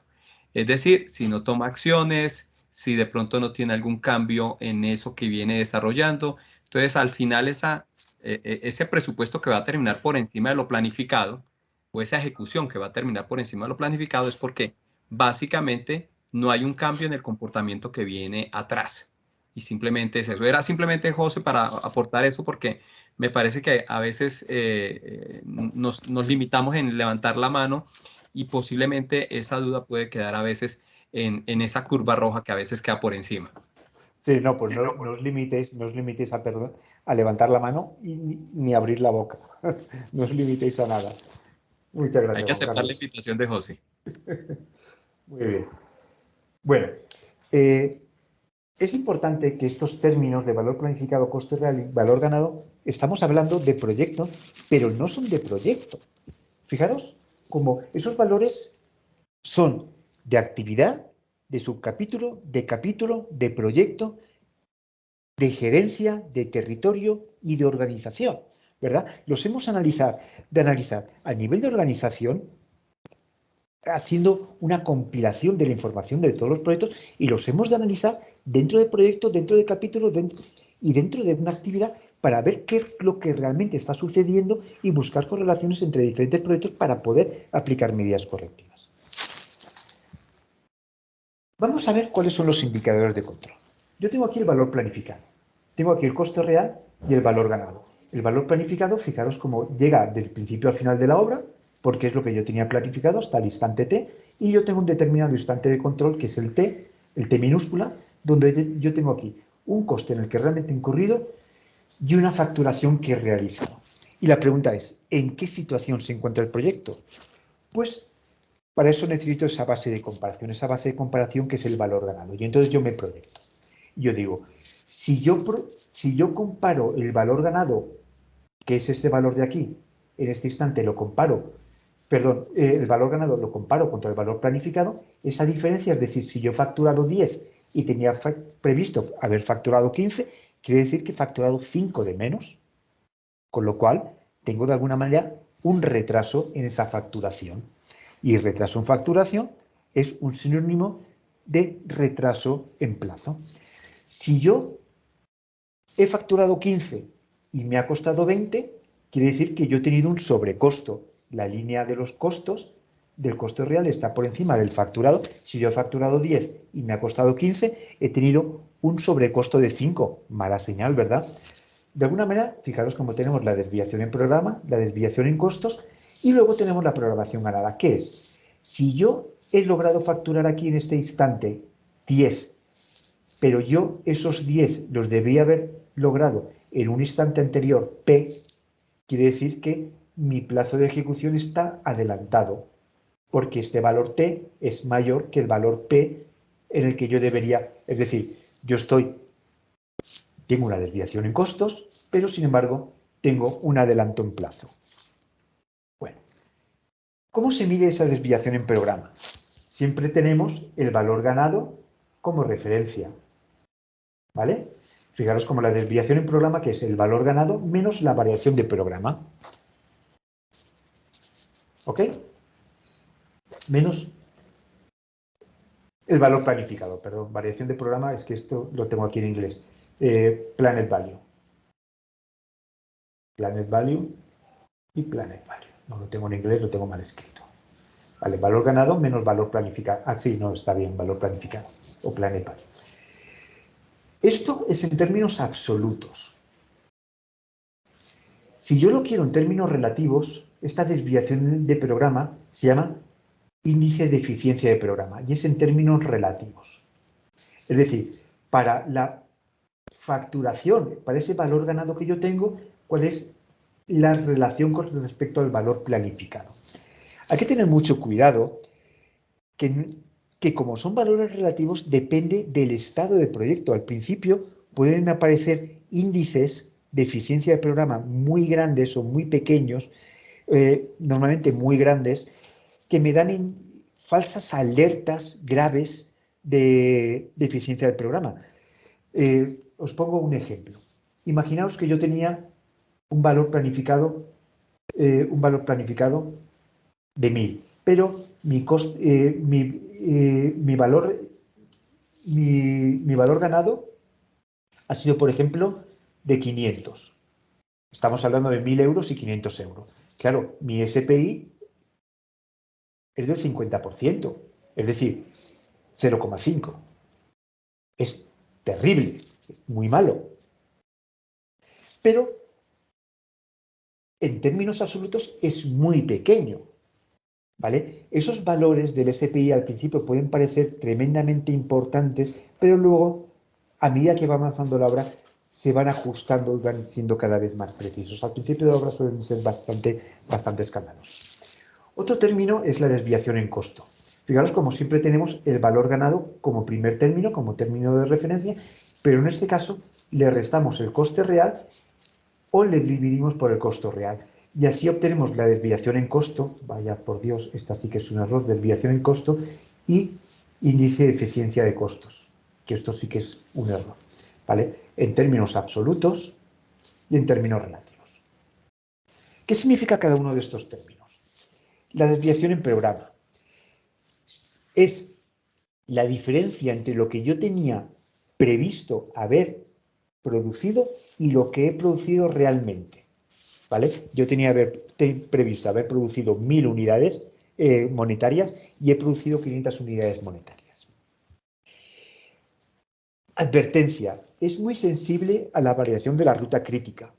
Speaker 4: Es decir, si no toma acciones, si de pronto no tiene algún cambio en eso que viene desarrollando. Entonces, al final, ese presupuesto que va a terminar por encima de lo planificado, o esa ejecución que va a terminar por encima de lo planificado, es porque básicamente no hay un cambio en el comportamiento que viene atrás. Y simplemente es eso. Era simplemente, José, para aportar eso, porque me parece que a veces nos limitamos en levantar la mano y posiblemente esa duda puede quedar a veces en esa curva roja que a veces queda por encima.
Speaker 1: Sí, no, pues no os limitéis a levantar la mano y ni abrir la boca. No os limitéis a nada. Muchas
Speaker 4: Hay
Speaker 1: gracias,
Speaker 4: que
Speaker 1: Juan
Speaker 4: aceptar la
Speaker 1: Carlos.
Speaker 4: invitación de José.
Speaker 1: Muy bien. Bueno, es importante que estos términos de valor planificado, coste real y valor ganado, estamos hablando de proyecto, pero no son de proyecto. Fijaros cómo esos valores son de actividad, de subcapítulo, de capítulo, de proyecto, de gerencia, de territorio y de organización, ¿verdad? Los hemos analizado a nivel de organización, haciendo una compilación de la información de todos los proyectos y los hemos de analizar dentro de proyectos, dentro de capítulos y dentro de una actividad para ver qué es lo que realmente está sucediendo y buscar correlaciones entre diferentes proyectos para poder aplicar medidas correctivas. Vamos a ver cuáles son los indicadores de control. Yo tengo aquí el valor planificado, tengo aquí el coste real y el valor ganado. El valor planificado, fijaros cómo llega del principio al final de la obra, porque es lo que yo tenía planificado hasta el instante T, y yo tengo un determinado instante de control, que es el T minúscula, donde yo tengo aquí un coste en el que realmente he incurrido y una facturación que he realizado. Y la pregunta es, ¿en qué situación se encuentra el proyecto? Pues para eso necesito esa base de comparación que es el valor ganado. Y entonces yo me proyecto. Yo digo, si yo comparo el valor ganado, que es este valor de aquí, en este instante lo comparo, el valor ganado lo comparo contra el valor planificado, esa diferencia, es decir, si yo he facturado 10 y tenía previsto haber facturado 15, quiere decir que he facturado 5 de menos, con lo cual tengo de alguna manera un retraso en esa facturación. Y retraso en facturación es un sinónimo de retraso en plazo. Si yo he facturado 15 y me ha costado 20, quiere decir que yo he tenido un sobrecosto. La línea de los costos del coste real está por encima del facturado. Si yo he facturado 10 y me ha costado 15, he tenido un sobrecosto de 5. Mala señal, ¿verdad? De alguna manera, fijaros cómo tenemos la desviación en programa, la desviación en costos y luego tenemos la programación ganada. ¿Qué es? Si yo he logrado facturar aquí en este instante 10, pero yo esos 10 los debía haber logrado en un instante anterior P, quiere decir que mi plazo de ejecución está adelantado, porque este valor T es mayor que el valor P en el que yo debería, es decir, yo tengo una desviación en costos, pero sin embargo tengo un adelanto en plazo. Bueno, ¿cómo se mide esa desviación en programa? Siempre tenemos el valor ganado como referencia, ¿vale? Fijaros como la desviación en programa, que es el valor ganado menos la variación de programa. ¿Ok? Menos el valor planificado, perdón, variación de programa, es que esto lo tengo aquí en inglés. Planet value. Planet value y planet value. No lo tengo en inglés, lo tengo mal escrito. Vale, valor ganado menos valor planificado. Ah, sí, no, está bien, valor planificado o planet value. Esto es en términos absolutos. Si yo lo quiero en términos relativos, esta desviación de programa se llama índice de eficiencia de programa y es en términos relativos. Es decir, para la facturación, para ese valor ganado que yo tengo, ¿cuál es la relación con respecto al valor planificado? Hay que tener mucho cuidado que como son valores relativos depende del estado del proyecto. Al principio pueden aparecer índices de eficiencia de programa muy grandes o muy pequeños, normalmente muy grandes, que me dan falsas alertas graves de eficiencia del programa. Os pongo un ejemplo. Imaginaos que yo tenía un valor planificado de 1000, pero mi valor ganado ha sido, por ejemplo, de 500. Estamos hablando de 1000 euros y 500 euros. Claro, mi SPI es del 50%, es decir, 0,5. Es terrible, es muy malo. Pero en términos absolutos es muy pequeño, ¿vale? Esos valores del SPI al principio pueden parecer tremendamente importantes, pero luego, a medida que va avanzando la obra, se van ajustando y van siendo cada vez más precisos. Al principio de la obra suelen ser bastante escandalosos. Otro término es la desviación en costo. Fijaros, como siempre tenemos el valor ganado como primer término, como término de referencia, pero en este caso le restamos el coste real o le dividimos por el costo real. Y así obtenemos la desviación en costo, vaya por Dios, esta sí que es un error, desviación en costo, y índice de eficiencia de costos, que esto sí que es un error, ¿vale? En términos absolutos y en términos relativos. ¿Qué significa cada uno de estos términos? La desviación en programa es la diferencia entre lo que yo tenía previsto haber producido y lo que he producido realmente, ¿vale? Yo tenía previsto haber producido 1000 unidades monetarias y he producido 500 unidades monetarias. Advertencia, es muy sensible a la variación de la ruta crítica.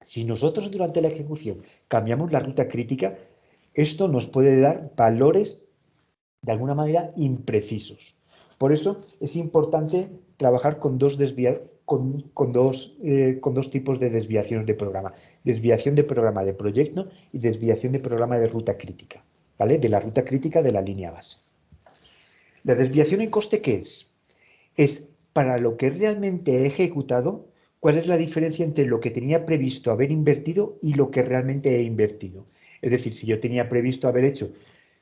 Speaker 1: Si nosotros durante la ejecución cambiamos la ruta crítica, esto nos puede dar valores de alguna manera imprecisos. Por eso es importante trabajar con dos tipos de desviaciones de programa. Desviación de programa de proyecto y desviación de programa de ruta crítica, ¿vale? De la ruta crítica de la línea base. La desviación en coste, ¿qué es? Es para lo que realmente he ejecutado, cuál es la diferencia entre lo que tenía previsto haber invertido y lo que realmente he invertido. Es decir, si yo tenía previsto haber hecho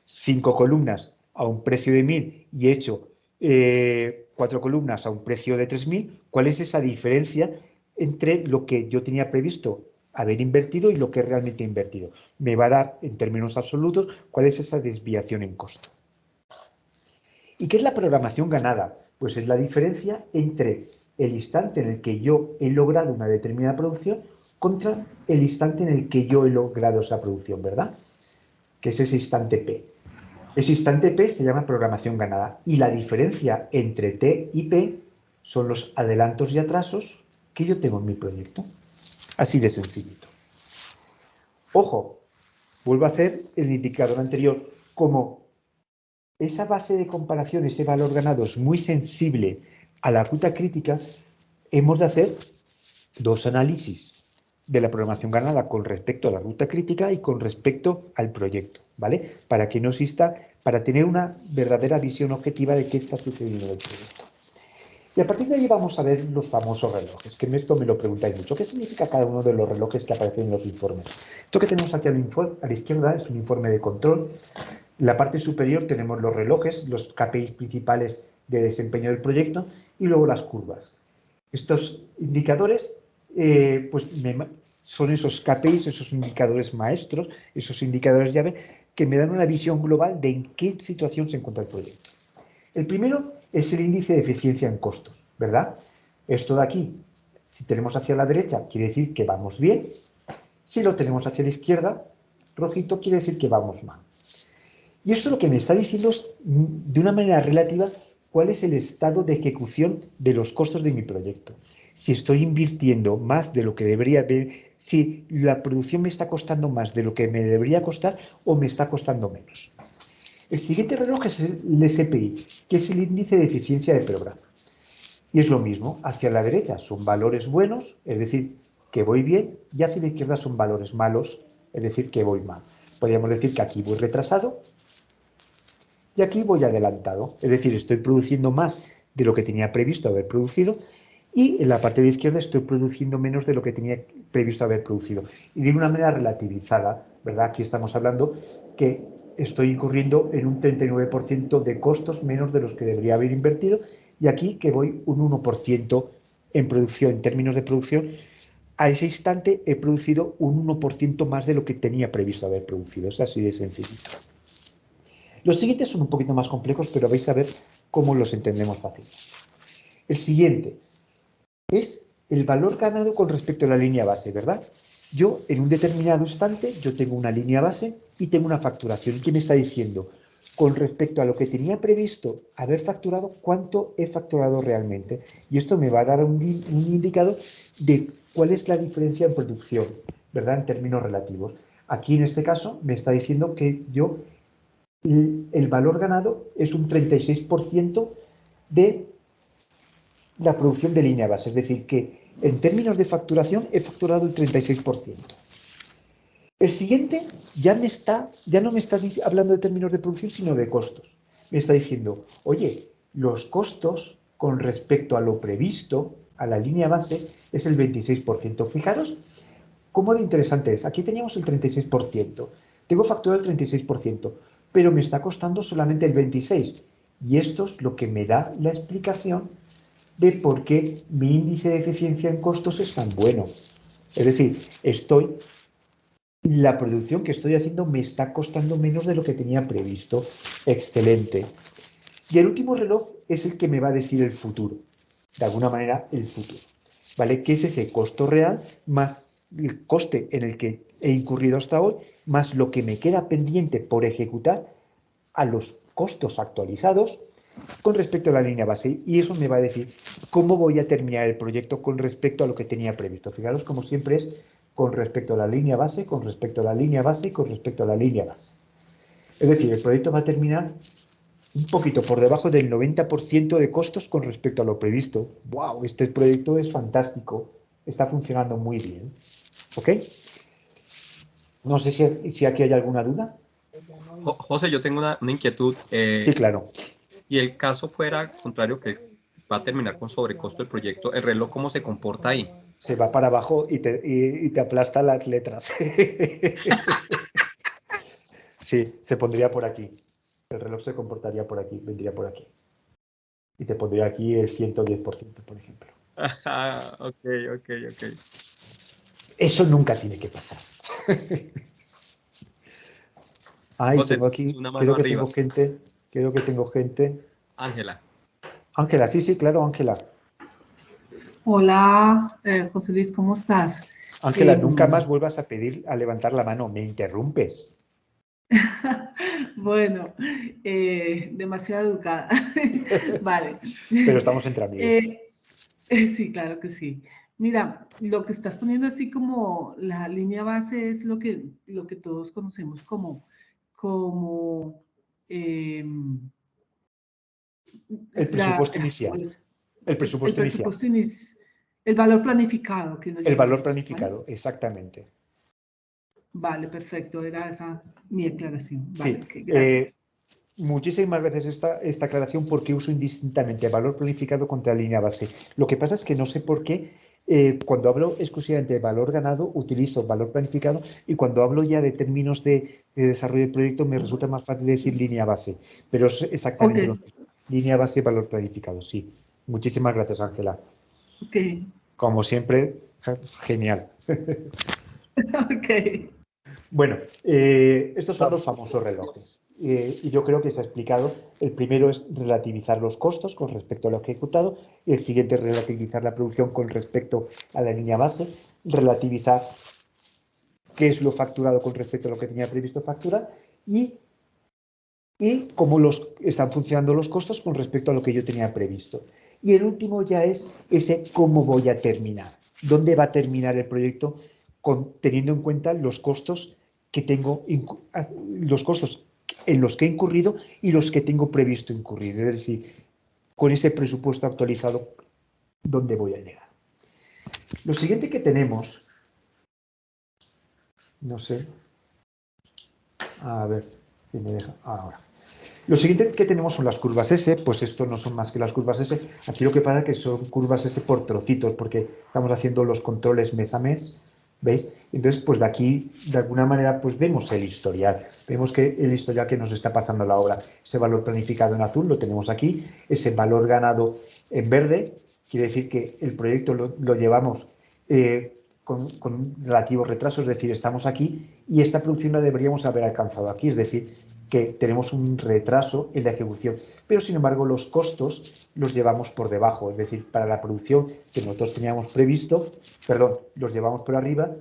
Speaker 1: 5 columnas a un precio de 1000 y he hecho 4 columnas a un precio de 3000, ¿cuál es esa diferencia entre lo que yo tenía previsto haber invertido y lo que realmente he invertido? Me va a dar, en términos absolutos, cuál es esa desviación en costo. ¿Y qué es la programación ganada? Pues es la diferencia entre el instante en el que yo he logrado una determinada producción contra el instante en el que yo he logrado esa producción, ¿verdad? Que es ese instante P. Ese instante P se llama programación ganada y la diferencia entre T y P son los adelantos y atrasos que yo tengo en mi proyecto. Así de sencillito. Ojo, vuelvo a hacer el indicador anterior. Como esa base de comparación, ese valor ganado es muy sensible a la ruta crítica, hemos de hacer dos análisis de la programación ganada con respecto a la ruta crítica y con respecto al proyecto, ¿vale? Para que no exista, para tener una verdadera visión objetiva de qué está sucediendo en el proyecto. Y a partir de ahí vamos a ver los famosos relojes, que esto me lo preguntáis mucho. ¿Qué significa cada uno de los relojes que aparecen en los informes? Esto que tenemos aquí a la izquierda es un informe de control. En la parte superior tenemos los relojes, los KPIs principales de desempeño del proyecto y luego las curvas. Estos indicadores son esos KPIs, esos indicadores maestros, esos indicadores llave que me dan una visión global de en qué situación se encuentra el proyecto. El primero es el índice de eficiencia en costos, ¿verdad? Esto de aquí, si tenemos hacia la derecha, quiere decir que vamos bien. Si lo tenemos hacia la izquierda, rojito, quiere decir que vamos mal. Y esto lo que me está diciendo es, de una manera relativa, cuál es el estado de ejecución de los costos de mi proyecto. Si estoy invirtiendo más de lo que debería haber, si la producción me está costando más de lo que me debería costar o me está costando menos. El siguiente reloj es el SPI, que es el índice de eficiencia del programa. Y es lo mismo, hacia la derecha son valores buenos, es decir, que voy bien, y hacia la izquierda son valores malos, es decir, que voy mal. Podríamos decir que aquí voy retrasado y aquí voy adelantado, es decir, estoy produciendo más de lo que tenía previsto haber producido y en la parte de izquierda estoy produciendo menos de lo que tenía previsto haber producido. Y de una manera relativizada, ¿verdad? Aquí estamos hablando que estoy incurriendo en un 39% de costos menos de los que debería haber invertido y aquí que voy un 1% en producción, en términos de producción, a ese instante he producido un 1% más de lo que tenía previsto haber producido. Es así de sencillito. Los siguientes son un poquito más complejos, pero vais a ver cómo los entendemos fácil. El siguiente es el valor ganado con respecto a la línea base, ¿verdad? Yo, en un determinado instante, yo tengo una línea base y tengo una facturación. ¿Qué me está diciendo? Con respecto a lo que tenía previsto haber facturado, ¿cuánto he facturado realmente? Y esto me va a dar un indicador de cuál es la diferencia en producción, ¿verdad? En términos relativos. Aquí, en este caso, me está diciendo que yo, el valor ganado es un 36% de la producción de línea base, es decir, que en términos de facturación he facturado el 36%. El siguiente ya no me está hablando de términos de producción, sino de costos. Me está diciendo, oye, los costos con respecto a lo previsto, a la línea base, es el 26%. Fijaros cómo de interesante es. Aquí teníamos el 36%. Tengo facturado el 36%, pero me está costando solamente el 26%. Y esto es lo que me da la explicación de por qué mi índice de eficiencia en costos es tan bueno. Es decir, la producción que estoy haciendo me está costando menos de lo que tenía previsto. Excelente. Y el último reloj es el que me va a decir el futuro. De alguna manera, el futuro. ¿Vale? Que es ese costo real más el coste en el que he incurrido hasta hoy, más lo que me queda pendiente por ejecutar a los costos actualizados con respecto a la línea base, y eso me va a decir cómo voy a terminar el proyecto con respecto a lo que tenía previsto. Fijaros, como siempre, es con respecto a la línea base, con respecto a la línea base y con respecto a la línea base. Es decir, el proyecto va a terminar un poquito por debajo del 90% de costos con respecto a lo previsto. ¡Wow! Este proyecto es fantástico. Está funcionando muy bien. ¿Ok? No sé si aquí hay alguna duda.
Speaker 4: José, yo tengo una inquietud.
Speaker 1: Sí, claro.
Speaker 4: Si el caso fuera contrario, que va a terminar con sobrecosto el proyecto, ¿el reloj cómo se comporta ahí?
Speaker 1: Se va para abajo y te aplasta las letras. Sí, se pondría por aquí. El reloj se comportaría por aquí, vendría por aquí. Y te pondría aquí el 110%, por ejemplo.
Speaker 4: Ok.
Speaker 1: Eso nunca tiene que pasar. Ay,
Speaker 4: José,
Speaker 1: tengo aquí,
Speaker 4: una mano arriba.
Speaker 1: Creo que tengo gente.
Speaker 4: Ángela.
Speaker 1: Ángela, sí, claro, Ángela.
Speaker 5: Hola, José Luis, ¿cómo estás?
Speaker 1: Ángela, nunca más vuelvas a pedir a levantar la mano, me interrumpes.
Speaker 5: Bueno, demasiado educada. Vale.
Speaker 1: Pero estamos entre amigos.
Speaker 5: Sí, claro que sí. Mira, lo que estás poniendo así como la línea base es lo que todos conocemos como
Speaker 1: El presupuesto inicial.
Speaker 5: ¿cuál es?
Speaker 1: El
Speaker 5: El
Speaker 1: presupuesto inicial.
Speaker 5: presupuesto el valor planificado que lo
Speaker 1: El valor
Speaker 5: llamamos, ¿vale?
Speaker 1: planificado, exactamente.
Speaker 5: Vale, perfecto. Era esa mi aclaración. Vale,
Speaker 1: Sí.
Speaker 5: ok, gracias.
Speaker 1: Muchísimas veces esta aclaración porque uso indistintamente valor planificado contra línea base. Lo que pasa es que no sé por qué cuando hablo exclusivamente de valor ganado utilizo valor planificado y cuando hablo ya de términos de desarrollo del proyecto me resulta más fácil decir línea base, pero es exactamente lo
Speaker 5: Ok,
Speaker 1: mismo. Línea base y valor planificado, sí. Muchísimas gracias, Ángela.
Speaker 5: ok,
Speaker 1: Como siempre, genial.
Speaker 5: ok.
Speaker 1: Bueno, estos son los famosos relojes y yo creo que se ha explicado. El primero es relativizar los costos con respecto a lo ejecutado y el siguiente es relativizar la producción con respecto a la línea base, relativizar qué es lo facturado con respecto a lo que tenía previsto facturar y cómo están funcionando los costos con respecto a lo que yo tenía previsto. Y el último ya es ese cómo voy a terminar, dónde va a terminar el proyecto teniendo en cuenta los costos que tengo, los costos en los que he incurrido y los que tengo previsto incurrir. Es decir, con ese presupuesto actualizado, ¿dónde voy a llegar? Lo siguiente que tenemos, no sé, a ver si me deja, ahora. Lo siguiente que tenemos son las curvas S, pues esto no son más que las curvas S. Aquí lo que pasa es que son curvas S por trocitos, porque estamos haciendo los controles mes a mes, ¿veis? Entonces, pues de aquí, de alguna manera, pues vemos el historial. Vemos que el historial que nos está pasando la obra, ese valor planificado en azul lo tenemos aquí, ese valor ganado en verde, quiere decir que el proyecto lo llevamos con relativo retraso, es decir, estamos aquí y esta producción la deberíamos haber alcanzado aquí, es decir, que tenemos un retraso en la ejecución, pero sin embargo los costos los llevamos por debajo, es decir, para la producción que nosotros teníamos previsto, perdón, los llevamos por arriba,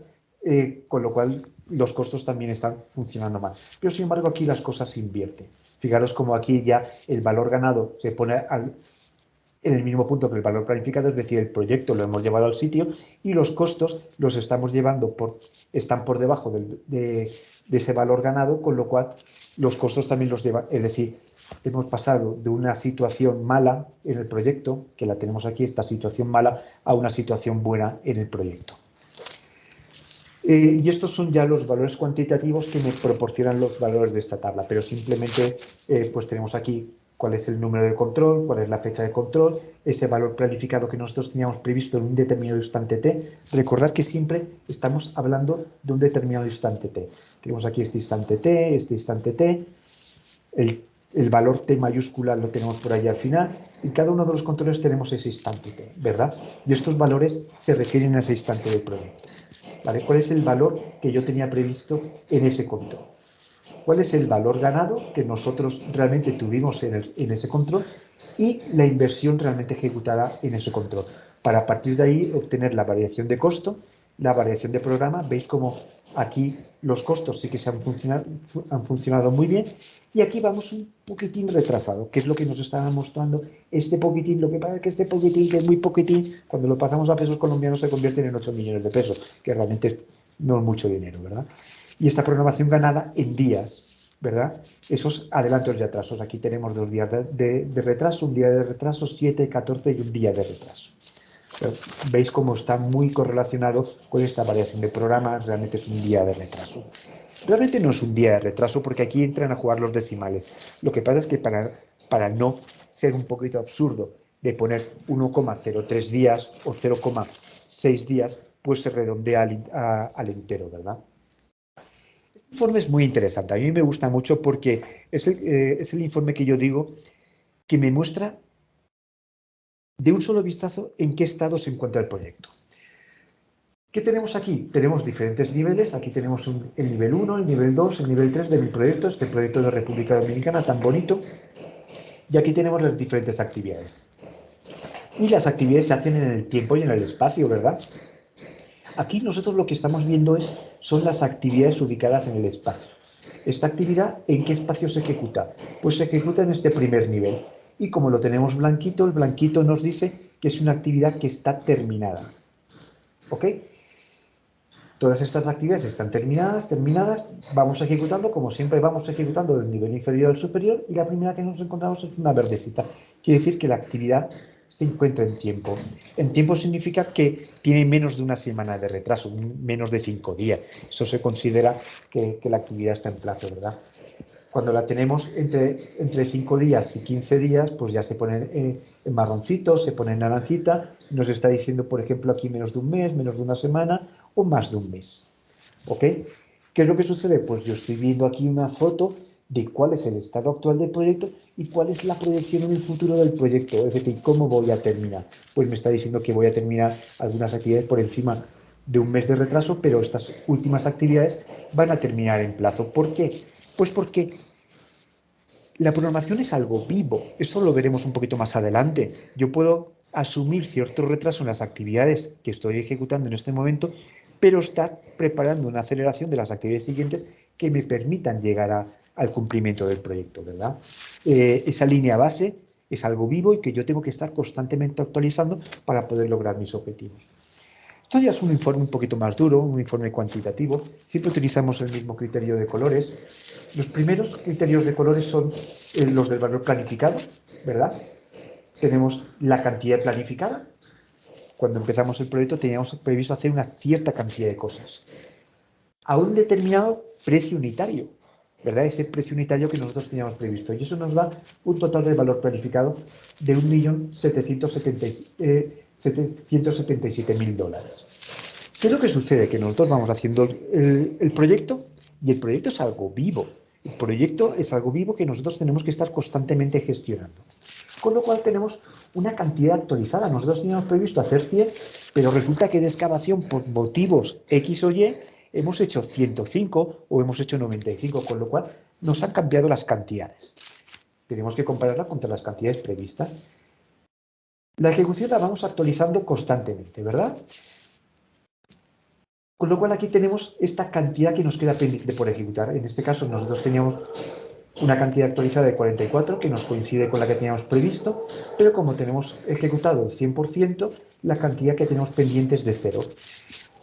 Speaker 1: con lo cual los costos también están funcionando mal. Pero sin embargo aquí las cosas se invierten. Fijaros como aquí ya el valor ganado se pone en el mismo punto que el valor planificado, es decir, el proyecto lo hemos llevado al sitio y los costos los estamos llevando están por debajo de ese valor ganado, con lo cual los costos también los llevan, es decir, hemos pasado de una situación mala en el proyecto, que la tenemos aquí, esta situación mala, a una situación buena en el proyecto. Y estos son ya los valores cuantitativos que me proporcionan los valores de esta tabla, pero simplemente pues tenemos aquí cuál es el número de control, cuál es la fecha de control, ese valor planificado que nosotros teníamos previsto en un determinado instante T. Recordad que siempre estamos hablando de un determinado instante T. Tenemos aquí este instante T, el valor T mayúscula lo tenemos por ahí al final, y cada uno de los controles tenemos ese instante T, ¿verdad? Y estos valores se refieren a ese instante del proyecto. ¿Vale? ¿Cuál es el valor que yo tenía previsto en ese control? ¿Cuál es el valor ganado que nosotros realmente tuvimos en ese control y la inversión realmente ejecutada en ese control? Para a partir de ahí obtener la variación de costo, la variación de programa. Veis como aquí los costos sí que han funcionado muy bien y aquí vamos un poquitín retrasado, que es lo que nos estaba mostrando este poquitín. Lo que pasa es que este poquitín, que es muy poquitín, cuando lo pasamos a pesos colombianos se convierten en 8 millones de pesos, que realmente no es mucho dinero, ¿verdad? Y esta programación ganada en días, ¿verdad? Esos adelantos y atrasos. Aquí tenemos 2 días de retraso, un día de retraso, 7, 14 y un día de retraso. Pero veis cómo está muy correlacionado con esta variación de programa, realmente es un día de retraso. Realmente no es un día de retraso porque aquí entran a jugar los decimales. Lo que pasa es que para no ser un poquito absurdo de poner 1,03 días o 0,6 días, pues se redondea al entero, ¿verdad? El informe es muy interesante, a mí me gusta mucho porque es el informe que yo digo que me muestra de un solo vistazo en qué estado se encuentra el proyecto. ¿Qué tenemos aquí? Tenemos diferentes niveles, aquí tenemos el nivel 1, el nivel 2, el nivel 3 de mi proyecto, este proyecto de República Dominicana tan bonito, y aquí tenemos las diferentes actividades. Y las actividades se hacen en el tiempo y en el espacio, ¿verdad? Aquí nosotros lo que estamos viendo son las actividades ubicadas en el espacio. Esta actividad, ¿en qué espacio se ejecuta? Pues se ejecuta en este primer nivel. Y como lo tenemos blanquito, el blanquito nos dice que es una actividad que está terminada. ¿Ok? Todas estas actividades están terminadas, vamos ejecutando, como siempre vamos ejecutando del nivel inferior al superior, y la primera que nos encontramos es una verdecita. Quiere decir que la actividad se encuentra en tiempo. En tiempo significa que tiene menos de una semana de retraso, menos de 5 días. Eso se considera que la actividad está en plazo, ¿verdad? Cuando la tenemos entre 5 días y 15 días, pues ya se pone en marroncito, se pone en naranjita, nos está diciendo, por ejemplo, aquí menos de un mes, menos de una semana o más de un mes. ¿Ok? ¿Qué es lo que sucede? Pues yo estoy viendo aquí una foto de cuál es el estado actual del proyecto y cuál es la proyección en el futuro del proyecto, es decir, cómo voy a terminar. Pues me está diciendo que voy a terminar algunas actividades por encima de un mes de retraso, pero estas últimas actividades van a terminar en plazo. ¿Por qué? Pues porque la programación es algo vivo, eso lo veremos un poquito más adelante. Yo puedo asumir cierto retraso en las actividades que estoy ejecutando en este momento, pero estar preparando una aceleración de las actividades siguientes que me permitan llegar al cumplimiento del proyecto, ¿verdad? Esa línea base es algo vivo y que yo tengo que estar constantemente actualizando para poder lograr mis objetivos. Esto ya es un informe un poquito más duro, un informe cuantitativo. Siempre utilizamos el mismo criterio de colores. Los primeros criterios de colores son los del valor planificado, ¿verdad? Tenemos la cantidad planificada. Cuando empezamos el proyecto teníamos previsto hacer una cierta cantidad de cosas. A un determinado precio unitario, ¿verdad? Ese precio unitario que nosotros teníamos previsto. Y eso nos da un total de valor planificado de 1.777.000 dólares. ¿Qué es lo que sucede? Que nosotros vamos haciendo el proyecto y el proyecto es algo vivo. El proyecto es algo vivo que nosotros tenemos que estar constantemente gestionando. Con lo cual tenemos una cantidad actualizada. Nosotros teníamos previsto hacer 100, pero resulta que de excavación por motivos X o Y hemos hecho 105 o hemos hecho 95, con lo cual nos han cambiado las cantidades. Tenemos que compararla contra las cantidades previstas. La ejecución la vamos actualizando constantemente, ¿verdad? Con lo cual aquí tenemos esta cantidad que nos queda pendiente por ejecutar. En este caso nosotros teníamos una cantidad actualizada de 44 que nos coincide con la que teníamos previsto, pero como tenemos ejecutado el 100%, la cantidad que tenemos pendiente es de 0.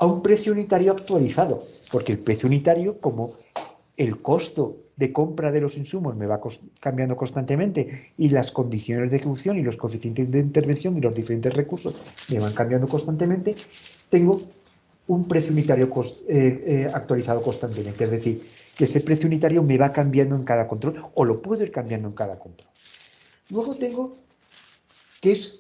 Speaker 1: A un precio unitario actualizado, porque el precio unitario, como el costo de compra de los insumos me va cambiando constantemente y las condiciones de ejecución y los coeficientes de intervención de los diferentes recursos me van cambiando constantemente, tengo un precio unitario actualizado constantemente. Es decir, que ese precio unitario me va cambiando en cada control o lo puedo ir cambiando en cada control. Luego tengo que es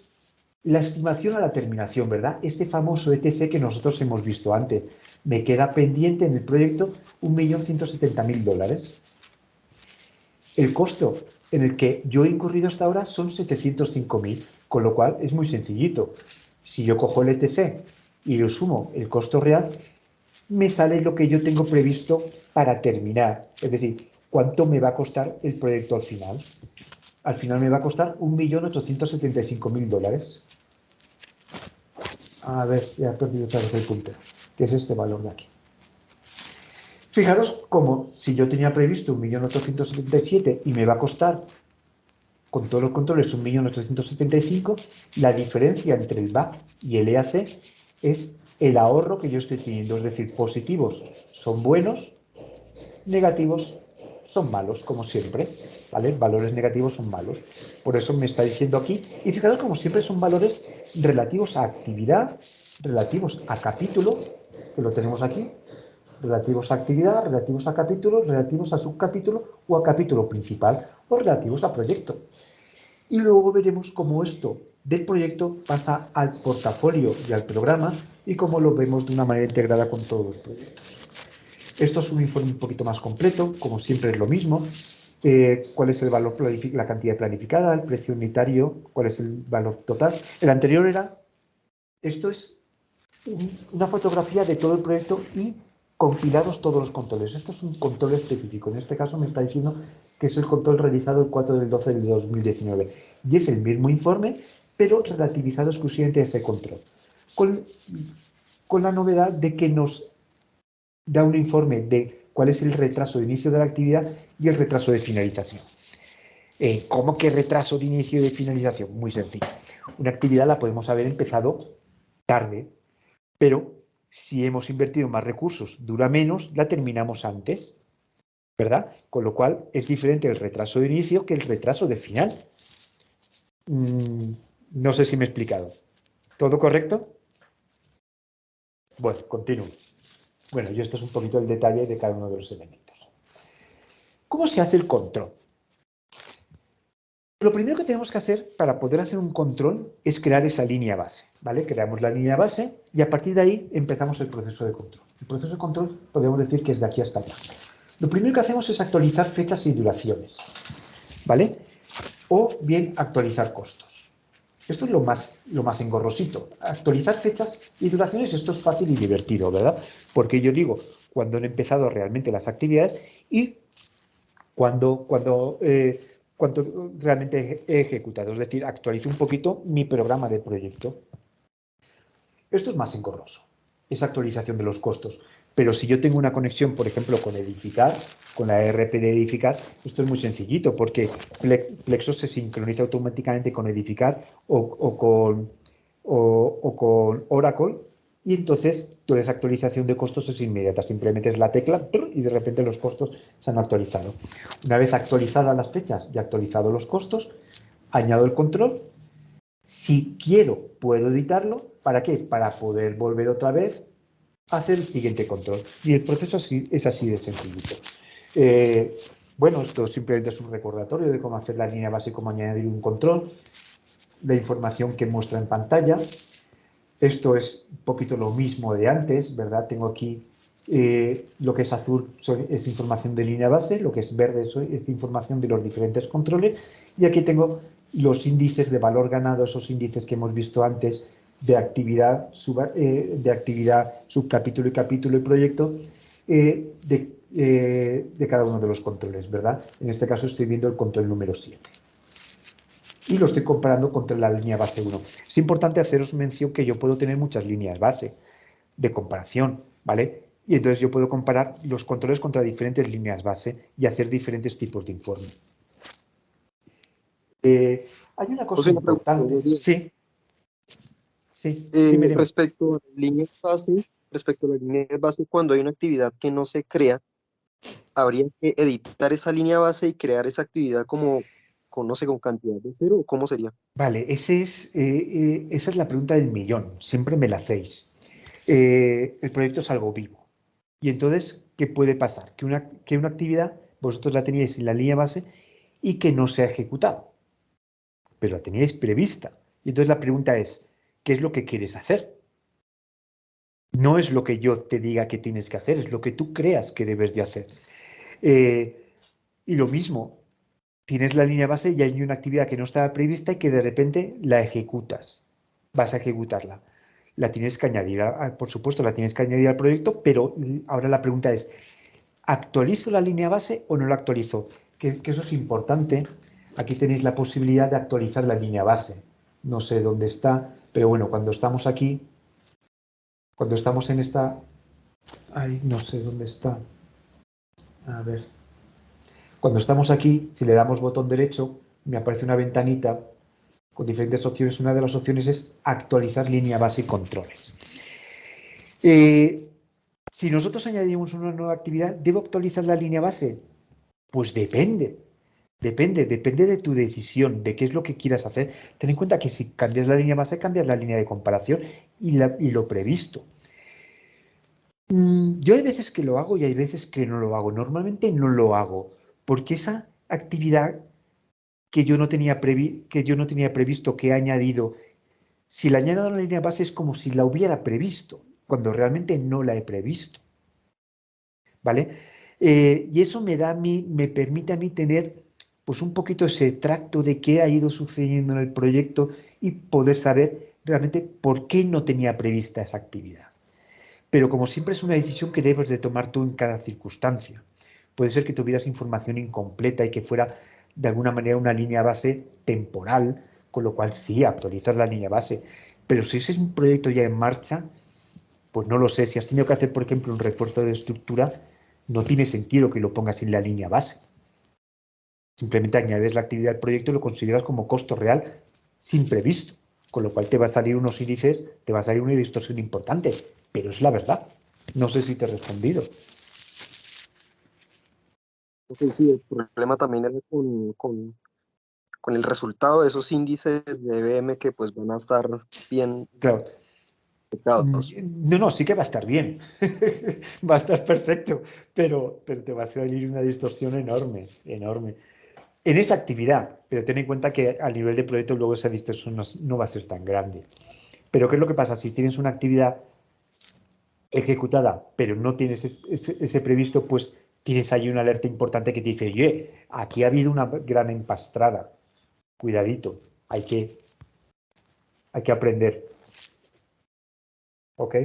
Speaker 1: la estimación a la terminación, ¿verdad? Este famoso ETC que nosotros hemos visto antes. Me queda pendiente en el proyecto 1.170.000 dólares. El costo en el que yo he incurrido hasta ahora son 705.000, con lo cual es muy sencillito. Si yo cojo el ETC y lo sumo el costo real, me sale lo que yo tengo previsto para terminar. Es decir, cuánto me va a costar el proyecto al final. Al final me va a costar 1.875.000 dólares. A ver, ya he perdido otra vez el puntero, que es este valor de aquí. Fijaros como si yo tenía previsto 1.877.000 y me va a costar, con todos los controles, 1.875.000, la diferencia entre el BAC y el EAC es el ahorro que yo estoy teniendo. Es decir, positivos son buenos, negativos son malos, como siempre, ¿vale? Valores negativos son malos. Por eso me está diciendo aquí, y fijaros como siempre son valores relativos a actividad, relativos a capítulo, que lo tenemos aquí, relativos a actividad, relativos a capítulo, relativos a subcapítulo o a capítulo principal, o relativos a proyecto. Y luego veremos cómo esto del proyecto pasa al portafolio y al programa y cómo lo vemos de una manera integrada con todos los proyectos. Esto es un informe un poquito más completo, como siempre es lo mismo. Cuál es el valor, la cantidad planificada, el precio unitario, cuál es el valor total. El anterior era, esto es una fotografía de todo el proyecto y compilados todos los controles. Esto es un control específico. En este caso me está diciendo que es el control realizado el 4 del 12 del 2019. Y es el mismo informe, pero relativizado exclusivamente a ese control. Con la novedad de que nos da un informe de cuál es el retraso de inicio de la actividad y el retraso de finalización. ¿Cómo que retraso de inicio y de finalización? Muy sencillo. Una actividad la podemos haber empezado tarde, pero si hemos invertido más recursos, dura menos, la terminamos antes, ¿verdad? Con lo cual es diferente el retraso de inicio que el retraso de final. No sé si me he explicado. ¿Todo correcto? Bueno, continúo. Bueno, y esto es un poquito el detalle de cada uno de los elementos. ¿Cómo se hace el control? Lo primero que tenemos que hacer para poder hacer un control es crear esa línea base, ¿vale? Creamos la línea base y a partir de ahí empezamos el proceso de control. El proceso de control podemos decir que es de aquí hasta allá. Lo primero que hacemos es actualizar fechas y duraciones, ¿vale? O bien actualizar costos. Esto es lo más engorrosito. Actualizar fechas y duraciones, esto es fácil y divertido, ¿verdad? Porque yo digo cuando han empezado realmente las actividades y cuando realmente he ejecutado, es decir, actualizo un poquito mi programa de proyecto. Esto es más engorroso, esa actualización de los costos. Pero si yo tengo una conexión, por ejemplo, con Edificar, con la ERP de Edificar, esto es muy sencillito porque Plexos se sincroniza automáticamente con Edificar o con Oracle y entonces toda esa actualización de costos es inmediata. Simplemente es la tecla y de repente los costos se han actualizado. Una vez actualizadas las fechas y actualizados los costos, añado el control. Si quiero, puedo editarlo. ¿Para qué? Para poder volver otra vez a hacer el siguiente control. Y el proceso es así de sencillito. Bueno, esto simplemente es un recordatorio de cómo hacer la línea base y cómo añadir un control. La información que muestra en pantalla. Esto es un poquito lo mismo de antes, ¿verdad? Tengo aquí lo que es azul es información de línea base, lo que es verde es información de los diferentes controles y aquí tengo los índices de valor ganado, esos índices que hemos visto antes de actividad, subcapítulo y capítulo y proyecto de cada uno de los controles, ¿verdad? En este caso estoy viendo el control número 7. Y lo estoy comparando contra la línea base 1. Es importante haceros mención que yo puedo tener muchas líneas base de comparación, ¿vale? Y entonces yo puedo comparar los controles contra diferentes líneas base y hacer diferentes tipos de informe. Hay una cosa importante. Sí. Sí. Dime.
Speaker 6: Respecto a las líneas base, cuando hay una actividad que no se crea, ¿habría que editar esa línea base y crear esa actividad como no sé, con cantidad de cero, o cómo sería?
Speaker 1: Vale, esa es la pregunta del millón, siempre me la hacéis. El proyecto es algo vivo. Y entonces, ¿qué puede pasar? Que una actividad, vosotros la teníais en la línea base y que no se ha ejecutado, pero la teníais prevista. Y entonces la pregunta es, ¿qué es lo que quieres hacer? No es lo que yo te diga que tienes que hacer, es lo que tú creas que debes de hacer. Y lo mismo, tienes la línea base y hay una actividad que no estaba prevista y que de repente la ejecutas. Vas a ejecutarla. La tienes que añadir, por supuesto, la tienes que añadir al proyecto, pero ahora la pregunta es, ¿actualizo la línea base o no la actualizo? Que eso es importante. Aquí tenéis la posibilidad de actualizar la línea base. No sé dónde está, pero bueno, cuando estamos aquí, cuando estamos en esta... Ay, no sé dónde está. A ver... Cuando estamos aquí, si le damos botón derecho, me aparece una ventanita con diferentes opciones. Una de las opciones es actualizar línea base y controles. Si nosotros añadimos una nueva actividad, ¿debo actualizar la línea base? Pues depende. Depende de tu decisión, de qué es lo que quieras hacer. Ten en cuenta que si cambias la línea base, cambias la línea de comparación y lo previsto. Yo hay veces que lo hago y hay veces que no lo hago. Normalmente no lo hago. Porque esa actividad que yo no tenía previsto, que he añadido, si la añado a la línea base es como si la hubiera previsto, cuando realmente no la he previsto. ¿Vale? Y eso me permite a mí tener pues un poquito ese tracto de qué ha ido sucediendo en el proyecto y poder saber realmente por qué no tenía prevista esa actividad. Pero como siempre es una decisión que debes de tomar tú en cada circunstancia. Puede ser que tuvieras información incompleta y que fuera de alguna manera una línea base temporal, con lo cual sí, actualizas la línea base. Pero si ese es un proyecto ya en marcha, pues no lo sé. Si has tenido que hacer, por ejemplo, un refuerzo de estructura, no tiene sentido que lo pongas en la línea base. Simplemente añades la actividad al proyecto y lo consideras como costo real sin previsto. Con lo cual te va a salir unos índices, te va a salir una distorsión importante. Pero es la verdad. No sé si te he respondido.
Speaker 6: Ok, sí, el problema también era con el resultado de esos índices de EBM que pues van a estar bien
Speaker 1: Claro.
Speaker 6: aplicados.
Speaker 1: No, sí que va a estar bien. Va a estar perfecto, pero te va a salir una distorsión enorme, enorme. En esa actividad, pero ten en cuenta que a nivel de proyecto luego esa distorsión no va a ser tan grande. Pero ¿qué es lo que pasa? Si tienes una actividad ejecutada, pero no tienes ese previsto, pues tienes ahí una alerta importante que te dice, oye, aquí ha habido una gran empastrada. Cuidadito, hay que aprender. ¿Ok?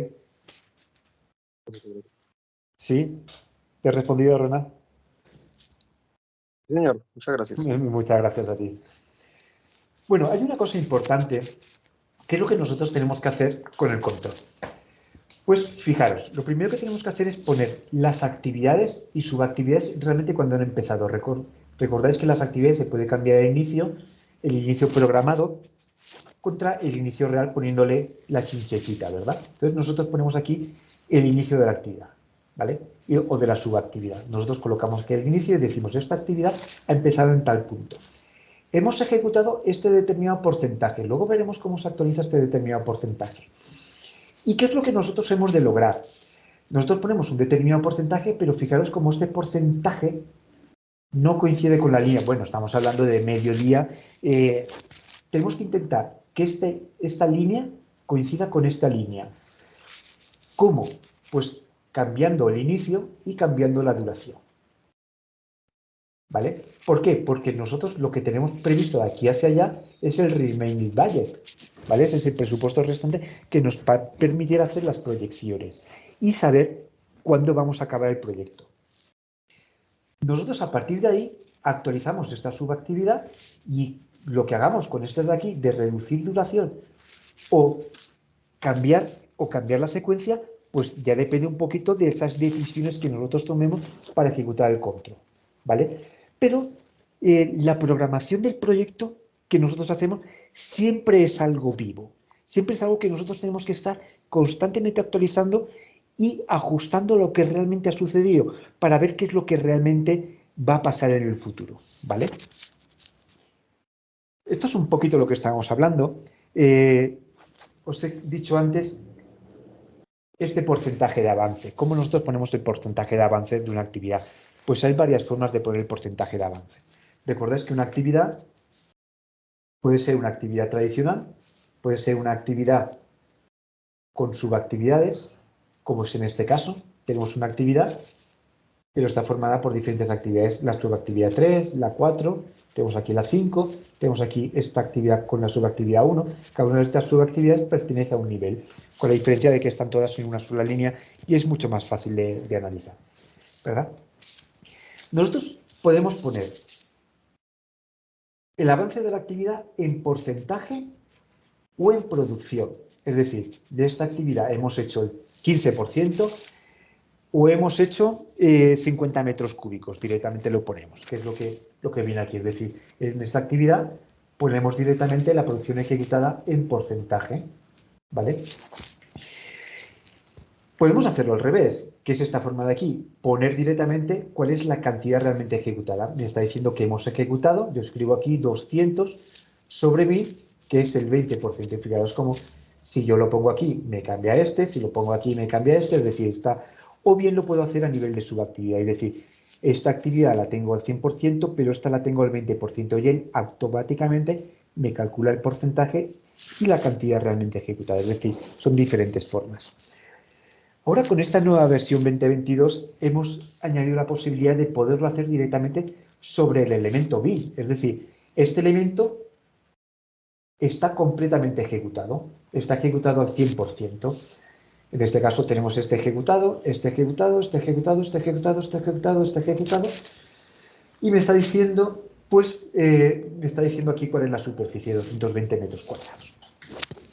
Speaker 1: ¿Sí? ¿Te he respondido, Renan?
Speaker 6: Sí, señor, muchas gracias.
Speaker 1: Muchas gracias a ti. Bueno, hay una cosa importante, que es lo que nosotros tenemos que hacer con el control. Pues fijaros, lo primero que tenemos que hacer es poner las actividades y subactividades realmente cuando han empezado. Recordáis que las actividades se puede cambiar el inicio programado, contra el inicio real poniéndole la chinchecita, ¿verdad? Entonces nosotros ponemos aquí el inicio de la actividad, ¿vale? O de la subactividad. Nosotros colocamos aquí el inicio y decimos, esta actividad ha empezado en tal punto. Hemos ejecutado este determinado porcentaje. Luego veremos cómo se actualiza este determinado porcentaje. ¿Y qué es lo que nosotros hemos de lograr? Nosotros ponemos un determinado porcentaje, pero fijaros cómo este porcentaje no coincide con la línea. Bueno, estamos hablando de mediodía. Tenemos que intentar que esta línea coincida con esta línea. ¿Cómo? Pues cambiando el inicio y cambiando la duración. ¿Vale? ¿Por qué? Porque nosotros lo que tenemos previsto de aquí hacia allá es el remaining budget. ¿Vale? Es ese presupuesto restante que nos va a permitir hacer las proyecciones y saber cuándo vamos a acabar el proyecto. Nosotros a partir de ahí actualizamos esta subactividad y lo que hagamos con este de aquí de reducir duración o cambiar la secuencia, pues ya depende un poquito de esas decisiones que nosotros tomemos para ejecutar el control, ¿vale? Pero la programación del proyecto que nosotros hacemos siempre es algo vivo, siempre es algo que nosotros tenemos que estar constantemente actualizando y ajustando lo que realmente ha sucedido para ver qué es lo que realmente va a pasar en el futuro, ¿vale? Esto es un poquito lo que estábamos hablando. Os he dicho antes este porcentaje de avance. ¿Cómo nosotros ponemos el porcentaje de avance de una actividad? Pues hay varias formas de poner el porcentaje de avance. Recordáis que una actividad puede ser una actividad tradicional, puede ser una actividad con subactividades, como es en este caso. Tenemos una actividad, pero está formada por diferentes actividades. La subactividad 3, la 4, tenemos aquí la 5, tenemos aquí esta actividad con la subactividad 1. Cada una de estas subactividades pertenece a un nivel, con la diferencia de que están todas en una sola línea y es mucho más fácil de analizar, ¿verdad? Nosotros podemos poner el avance de la actividad en porcentaje o en producción. Es decir, de esta actividad hemos hecho el 15% o hemos hecho 50 metros cúbicos. Directamente lo ponemos, que es lo que viene aquí. Es decir, en esta actividad ponemos directamente la producción ejecutada en porcentaje, ¿vale? Podemos hacerlo al revés, que es esta forma de aquí, poner directamente cuál es la cantidad realmente ejecutada. Me está diciendo que hemos ejecutado, yo escribo aquí 200 sobre 1000, que es el 20%. Fijaros cómo si yo lo pongo aquí me cambia este, si lo pongo aquí me cambia este, es decir, está... O bien lo puedo hacer a nivel de subactividad, es decir, esta actividad la tengo al 100%, pero esta la tengo al 20%, y él automáticamente me calcula el porcentaje y la cantidad realmente ejecutada, es decir, son diferentes formas. Ahora con esta nueva versión 2022 hemos añadido la posibilidad de poderlo hacer directamente sobre el elemento BIM, es decir, este elemento está completamente ejecutado, está ejecutado al 100%. En este caso tenemos este ejecutado, este ejecutado, este ejecutado, este ejecutado, este ejecutado, este ejecutado, y me está diciendo pues me está diciendo aquí cuál es la superficie, 220 metros cuadrados.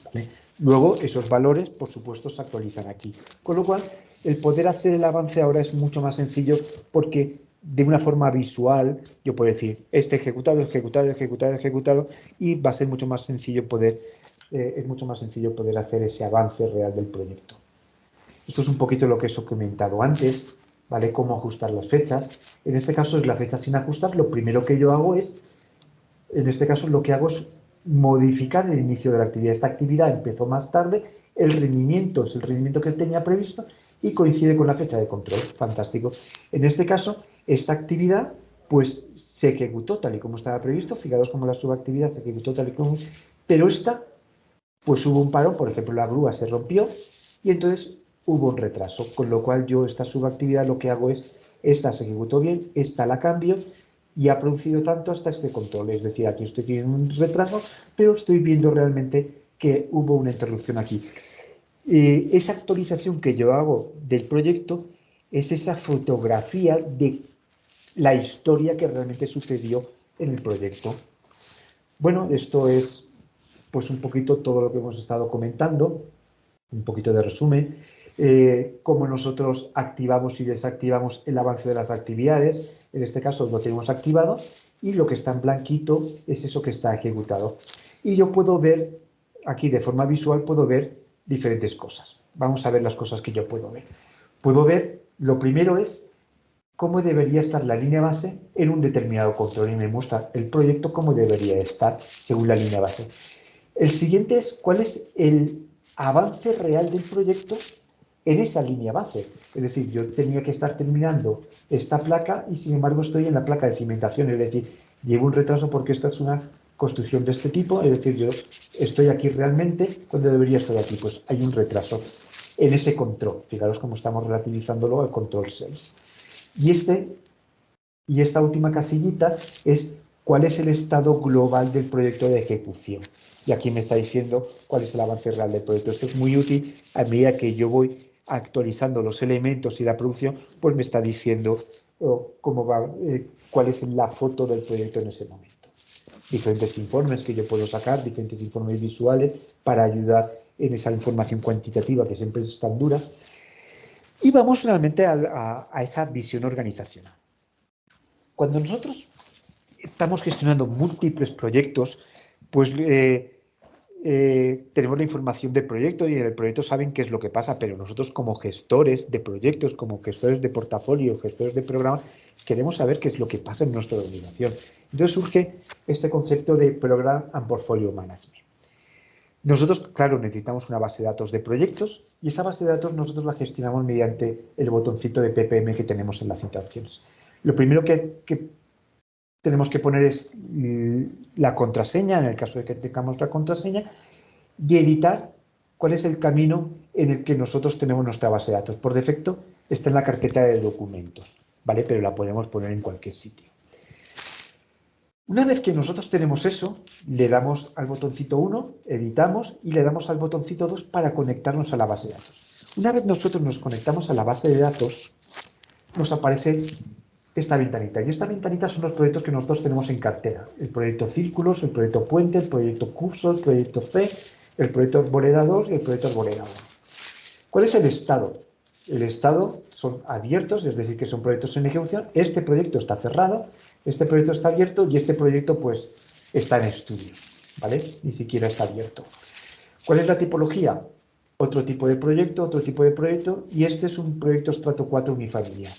Speaker 1: ¿Vale? Luego, esos valores, por supuesto, se actualizan aquí. Con lo cual, el poder hacer el avance ahora es mucho más sencillo porque de una forma visual yo puedo decir, ejecutado, ejecutado, ejecutado, ejecutado, y va a ser mucho más sencillo poder hacer ese avance real del proyecto. Esto es un poquito lo que os he comentado antes, ¿vale? Cómo ajustar las fechas. En este caso es la fecha sin ajustar. Lo primero que yo hago es, en este caso lo que hago es modificar el inicio de la actividad. Esta actividad empezó más tarde, el rendimiento es el rendimiento que tenía previsto y coincide con la fecha de control. Fantástico. En este caso, esta actividad pues se ejecutó tal y como estaba previsto. Fijaros cómo la subactividad se ejecutó tal y como... Pero esta, pues hubo un parón, por ejemplo, la grúa se rompió y entonces hubo un retraso. Con lo cual yo esta subactividad lo que hago es, esta se ejecutó bien, esta la cambio y ha producido tanto hasta este control. Es decir, aquí estoy teniendo un retraso, pero estoy viendo realmente que hubo una interrupción aquí. Esa actualización que yo hago del proyecto es esa fotografía de la historia que realmente sucedió en el proyecto. Bueno, esto es pues un poquito todo lo que hemos estado comentando, un poquito de resumen, cómo nosotros activamos y desactivamos el avance de las actividades. En este caso lo tenemos activado y lo que está en blanquito es eso que está ejecutado. Y yo puedo ver, aquí de forma visual, puedo ver diferentes cosas. Vamos a ver las cosas que yo puedo ver. Puedo ver, lo primero es cómo debería estar la línea base en un determinado control y me muestra el proyecto cómo debería estar según la línea base. El siguiente es cuál es el avance real del proyecto en esa línea base. Es decir, yo tenía que estar terminando esta placa y sin embargo estoy en la placa de cimentación, es decir, llevo un retraso porque esta es una construcción de este tipo, es decir, yo estoy aquí realmente cuando debería estar aquí, pues hay un retraso en ese control. Fijaros cómo estamos relativizándolo al control 6. Y esta última casillita es cuál es el estado global del proyecto de ejecución. Y aquí me está diciendo cuál es el avance real del proyecto. Esto es muy útil a medida que yo voy actualizando los elementos y la producción, pues me está diciendo cómo va, cuál es la foto del proyecto en ese momento. Diferentes informes que yo puedo sacar, diferentes informes visuales para ayudar en esa información cuantitativa que siempre es tan dura. Y vamos realmente a esa visión organizacional. Cuando nosotros estamos gestionando múltiples proyectos, pues tenemos la información del proyecto y en el proyecto saben qué es lo que pasa, pero nosotros como gestores de proyectos, como gestores de portafolio, gestores de programa, queremos saber qué es lo que pasa en nuestra organización. Entonces surge este concepto de Program and Portfolio Management. Nosotros, claro, necesitamos una base de datos de proyectos y esa base de datos nosotros la gestionamos mediante el botoncito de PPM que tenemos en las interacciones. Lo primero que tenemos que poner es la contraseña, en el caso de que tengamos la contraseña, y editar cuál es el camino en el que nosotros tenemos nuestra base de datos. Por defecto está en la carpeta de documentos, ¿vale? Pero la podemos poner en cualquier sitio. Una vez que nosotros tenemos eso, le damos al botoncito 1, editamos, y le damos al botoncito 2 para conectarnos a la base de datos. Una vez nosotros nos conectamos a la base de datos, nos aparece esta ventanita. Y esta ventanita son los proyectos que nosotros tenemos en cartera. El proyecto Círculos, el proyecto Puente, el proyecto Curso, el proyecto C, el proyecto Arboleda 2 y el proyecto Arboleda 1. ¿Cuál es el estado? El estado son abiertos, es decir, que son proyectos en ejecución. Este proyecto está cerrado, este proyecto está abierto y este proyecto pues está en estudio, ¿vale? Ni siquiera está abierto. ¿Cuál es la tipología? Otro tipo de proyecto, otro tipo de proyecto, y este es un proyecto estrato 4 unifamiliar,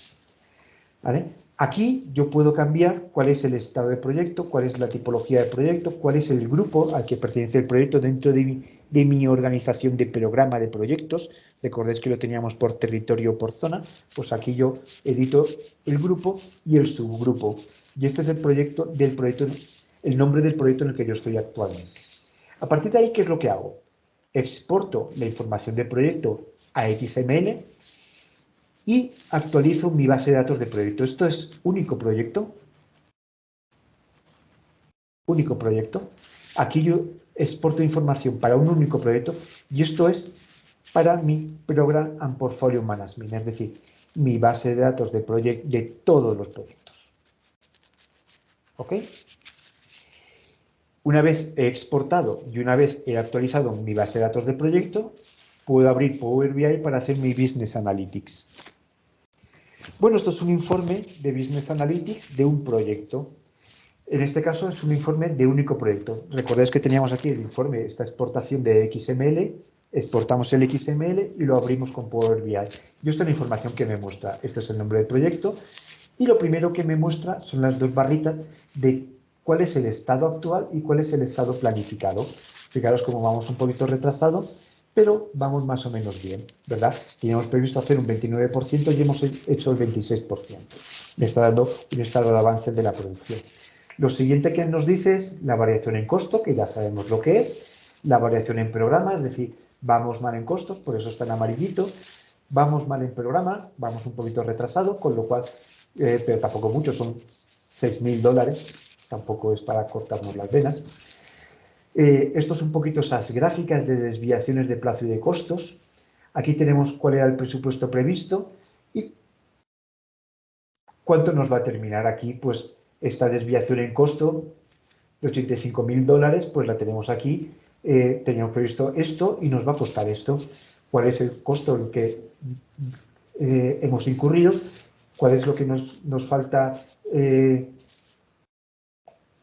Speaker 1: ¿vale? Aquí yo puedo cambiar cuál es el estado de proyecto, cuál es la tipología de proyecto, cuál es el grupo al que pertenece el proyecto dentro de mi organización de programa de proyectos. Recordéis que lo teníamos por territorio o por zona, pues aquí yo edito el grupo y el subgrupo. Y este es el el nombre del proyecto en el que yo estoy actualmente. A partir de ahí, ¿qué es lo que hago? Exporto la información del proyecto a XML y actualizo mi base de datos de proyecto. Esto es único proyecto. Único proyecto. Aquí yo exporto información para un único proyecto y esto es para mi Program and Portfolio Management, es decir, mi base de datos de todos los proyectos. ¿Ok? Una vez he exportado y una vez he actualizado mi base de datos de proyecto, puedo abrir Power BI para hacer mi Business Analytics. Bueno, esto es un informe de Business Analytics de un proyecto. En este caso es un informe de único proyecto. Recordáis que teníamos aquí el informe, esta exportación de XML, exportamos el XML y lo abrimos con Power BI. Y esta es la información que me muestra. Este es el nombre del proyecto y lo primero que me muestra son las dos barritas de cuál es el estado actual y cuál es el estado planificado. Fijaros cómo vamos un poquito retrasado, pero vamos más o menos bien, ¿verdad? Teníamos previsto hacer un 29% y hemos hecho el 26%. Me está dando un estado de avance de la producción. Lo siguiente que nos dice es la variación en costo, que ya sabemos lo que es, la variación en programa, es decir, vamos mal en costos, por eso está en amarillito, vamos mal en programa, vamos un poquito retrasado, con lo cual, pero tampoco mucho, son $6.000, tampoco es para cortarnos las venas. Esto es un poquito esas gráficas de desviaciones de plazo y de costos. Aquí tenemos cuál era el presupuesto previsto y cuánto nos va a terminar aquí, pues esta desviación en costo de $85.000, pues la tenemos aquí. Teníamos previsto esto y nos va a costar esto. ¿Cuál es el costo en el que hemos incurrido? ¿Cuál es lo que nos falta?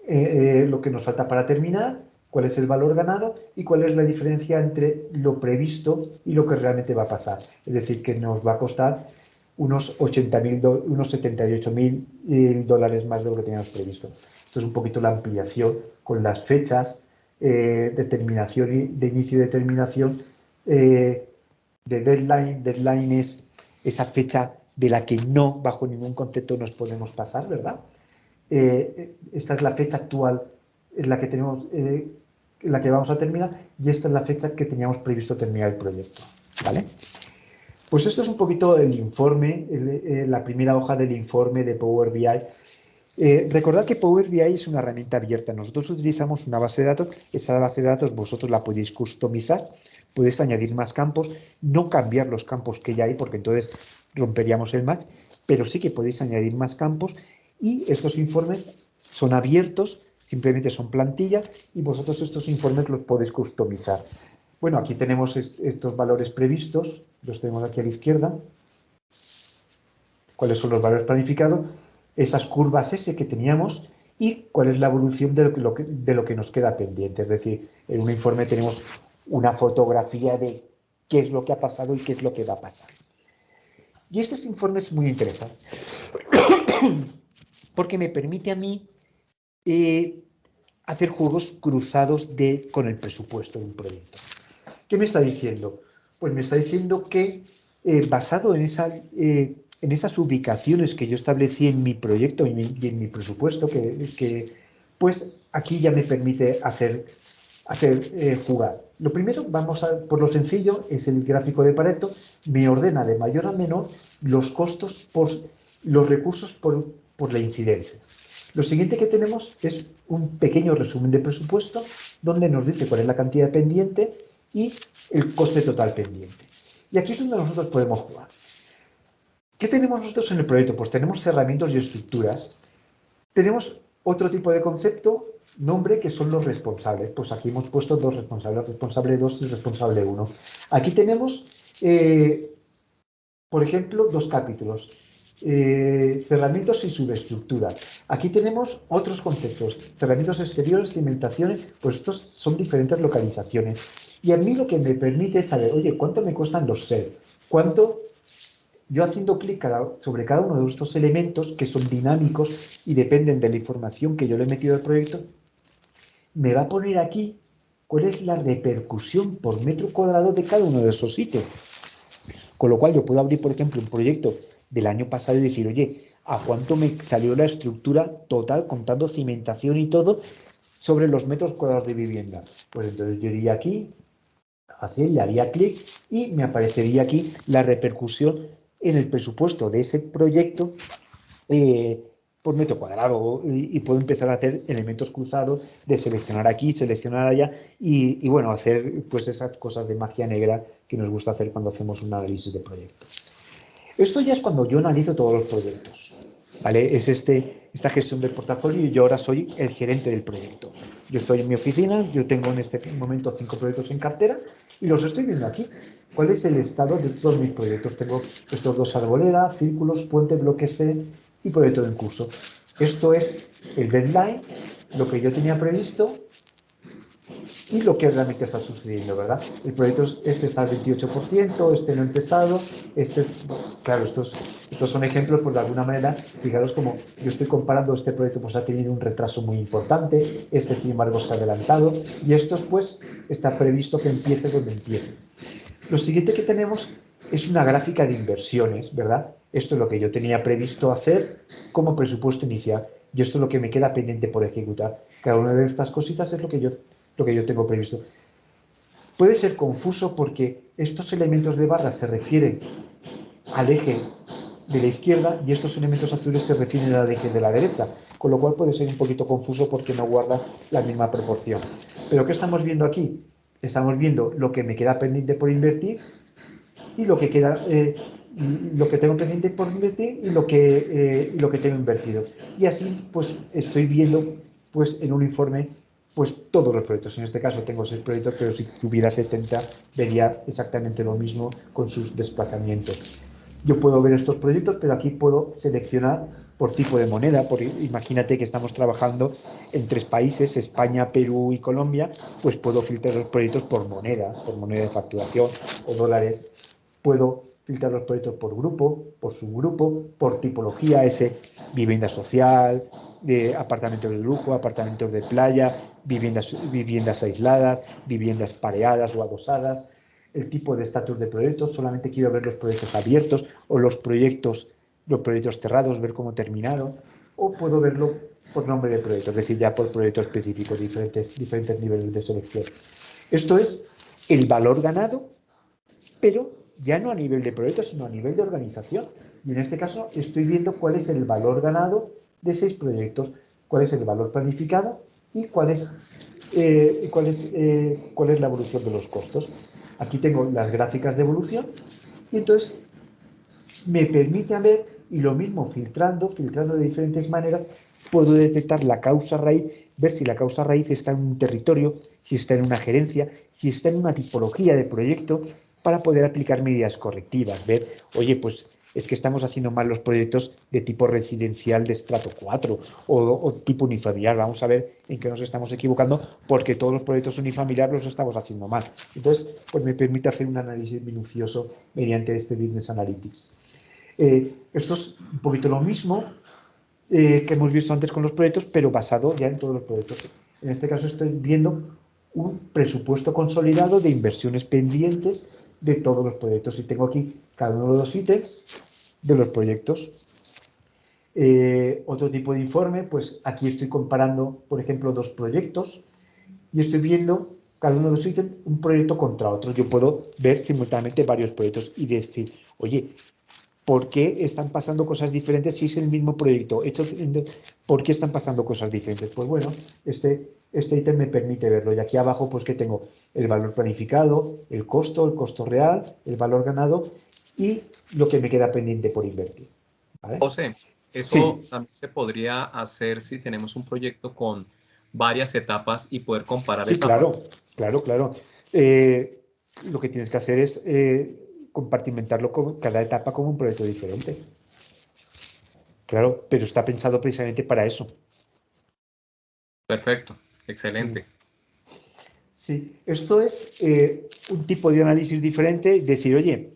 Speaker 1: Lo que nos falta para terminar, cuál es el valor ganado y cuál es la diferencia entre lo previsto y lo que realmente va a pasar. Es decir, que nos va a costar unos $78.000 más de lo que teníamos previsto. Esto es un poquito la ampliación con las fechas de terminación y de inicio y de terminación de deadline. Deadline es esa fecha de la que no, bajo ningún concepto, nos podemos pasar, ¿verdad? Esta es la fecha actual en la que tenemos, en la que vamos a terminar, y esta es la fecha que teníamos previsto terminar el proyecto, ¿vale? Pues esto es un poquito el informe, la primera hoja del informe de Power BI. Recordad que Power BI es una herramienta abierta. Nosotros utilizamos una base de datos. Esa base de datos vosotros la podéis customizar, podéis añadir más campos, no cambiar los campos que ya hay, porque entonces romperíamos el match, pero sí que podéis añadir más campos. Y estos informes son abiertos, simplemente son plantilla y vosotros estos informes los podéis customizar. Bueno, aquí tenemos estos valores previstos, los tenemos aquí a la izquierda. ¿Cuáles son los valores planificados? Esas curvas S que teníamos y cuál es la evolución de lo que nos queda pendiente. Es decir, en un informe tenemos una fotografía de qué es lo que ha pasado y qué es lo que va a pasar. Y este informe es muy interesante porque me permite a mí hacer juegos cruzados con el presupuesto de un proyecto. ¿Qué me está diciendo? Pues me está diciendo que basado en esas ubicaciones que yo establecí en mi proyecto y en mi presupuesto, pues aquí ya me permite hacer jugar. Lo primero, por lo sencillo, es el gráfico de Pareto, me ordena de mayor a menor los costos por los recursos por la incidencia. Lo siguiente que tenemos es un pequeño resumen de presupuesto donde nos dice cuál es la cantidad pendiente y el coste total pendiente. Y aquí es donde nosotros podemos jugar. ¿Qué tenemos nosotros en el proyecto? Pues tenemos cerramientos y estructuras. Tenemos otro tipo de concepto, nombre, que son los responsables. Pues aquí hemos puesto dos responsables, responsable 2 y responsable 1. Aquí tenemos, por ejemplo, dos capítulos. Cerramientos y subestructura. Aquí tenemos otros conceptos, cerramientos exteriores, cimentaciones, pues estos son diferentes localizaciones. Y a mí lo que me permite es saber, oye, ¿cuánto me cuestan los SER? ¿Cuánto? Yo haciendo clic sobre cada uno de estos elementos que son dinámicos y dependen de la información que yo le he metido al proyecto, me va a poner aquí cuál es la repercusión por metro cuadrado de cada uno de esos sitios. Con lo cual yo puedo abrir, por ejemplo, un proyecto del año pasado y decir, oye, ¿a cuánto me salió la estructura total, contando cimentación y todo, sobre los metros cuadrados de vivienda? Pues entonces yo iría aquí, así, le haría clic y me aparecería aquí la repercusión en el presupuesto de ese proyecto por metro cuadrado y puedo empezar a hacer elementos cruzados de seleccionar aquí, seleccionar allá y bueno, hacer pues esas cosas de magia negra que nos gusta hacer cuando hacemos un análisis de proyecto. Esto ya es cuando yo analizo todos los proyectos. ¿vale? Es esta gestión del portafolio y yo ahora soy el gerente del proyecto. Yo estoy en mi oficina, yo tengo en este momento 5 proyectos en cartera y los estoy viendo aquí. ¿Cuál es el estado de todos mis proyectos? Tengo estos 2 arboledas, círculos, puente, bloque C y proyecto en curso. Esto es el deadline, lo que yo tenía previsto y lo que realmente está sucediendo, ¿verdad? El proyecto este está al 28%, este no ha empezado, claro, estos son ejemplos, pues de alguna manera, fijaros como yo estoy comparando, este proyecto pues ha tenido un retraso muy importante, este sin embargo se ha adelantado, y estos pues está previsto que empiece donde empiece. Lo siguiente que tenemos es una gráfica de inversiones, ¿verdad? Esto es lo que yo tenía previsto hacer como presupuesto inicial, y esto es lo que me queda pendiente por ejecutar. Cada una de estas cositas es lo que yo tengo previsto. Puede ser confuso porque estos elementos de barra se refieren al eje de la izquierda y estos elementos azules se refieren al eje de la derecha, con lo cual puede ser un poquito confuso porque no guarda la misma proporción. Pero ¿qué estamos viendo aquí? Estamos viendo lo que me queda pendiente por invertir y lo que tengo pendiente por invertir y lo que tengo invertido. Y así pues estoy viendo pues en un informe pues todos los proyectos. En este caso tengo 6 proyectos, pero si tuviera 70 vería exactamente lo mismo con sus desplazamientos. Yo puedo ver estos proyectos, pero aquí puedo seleccionar por tipo de moneda. Imagínate que estamos trabajando en 3 países, España, Perú y Colombia, pues puedo filtrar los proyectos por moneda de facturación o dólares. Puedo filtrar los proyectos por grupo, por subgrupo, por tipología, vivienda social, apartamentos de lujo, apartamentos de playa, viviendas aisladas, viviendas pareadas o adosadas, el tipo de estatus de proyectos, solamente quiero ver los proyectos abiertos o los proyectos cerrados, ver cómo terminaron, o puedo verlo por nombre de proyecto, es decir, ya por proyecto específico, diferentes niveles de selección. Esto es el valor ganado, pero ya no a nivel de proyecto, sino a nivel de organización. Y en este caso estoy viendo cuál es el valor ganado de 6 proyectos, cuál es el valor planificado y cuál es la evolución de los costos. Aquí tengo las gráficas de evolución y entonces me permite ver, y lo mismo filtrando de diferentes maneras, puedo detectar la causa raíz, ver si la causa raíz está en un territorio, si está en una gerencia, si está en una tipología de proyecto, para poder aplicar medidas correctivas, ver, oye, pues es que estamos haciendo mal los proyectos de tipo residencial de estrato 4 o tipo unifamiliar. Vamos a ver en qué nos estamos equivocando porque todos los proyectos unifamiliares los estamos haciendo mal. Entonces, pues me permite hacer un análisis minucioso mediante este Business Analytics. Esto es un poquito lo mismo que hemos visto antes con los proyectos, pero basado ya en todos los proyectos. En este caso estoy viendo un presupuesto consolidado de inversiones pendientes de todos los proyectos y tengo aquí cada uno de los ítems de los proyectos. Otro tipo de informe, pues aquí estoy comparando, por ejemplo, 2 proyectos y estoy viendo cada uno de los ítems un proyecto contra otro. Yo puedo ver simultáneamente varios proyectos y decir, oye, ¿por qué están pasando cosas diferentes si es el mismo proyecto? ¿Por qué están pasando cosas diferentes? Pues bueno, este ítem me permite verlo. Y aquí abajo, pues que tengo el valor planificado, el costo real, el valor ganado y lo que me queda pendiente por invertir. ¿Vale?
Speaker 4: José, eso sí también se podría hacer si tenemos un proyecto con varias etapas y poder comparar etapas.
Speaker 1: Claro. Lo que tienes que hacer es compartimentarlo con cada etapa como un proyecto diferente. Claro, pero está pensado precisamente para eso.
Speaker 4: Perfecto, excelente.
Speaker 1: Sí, esto es un tipo de análisis diferente, decir, oye,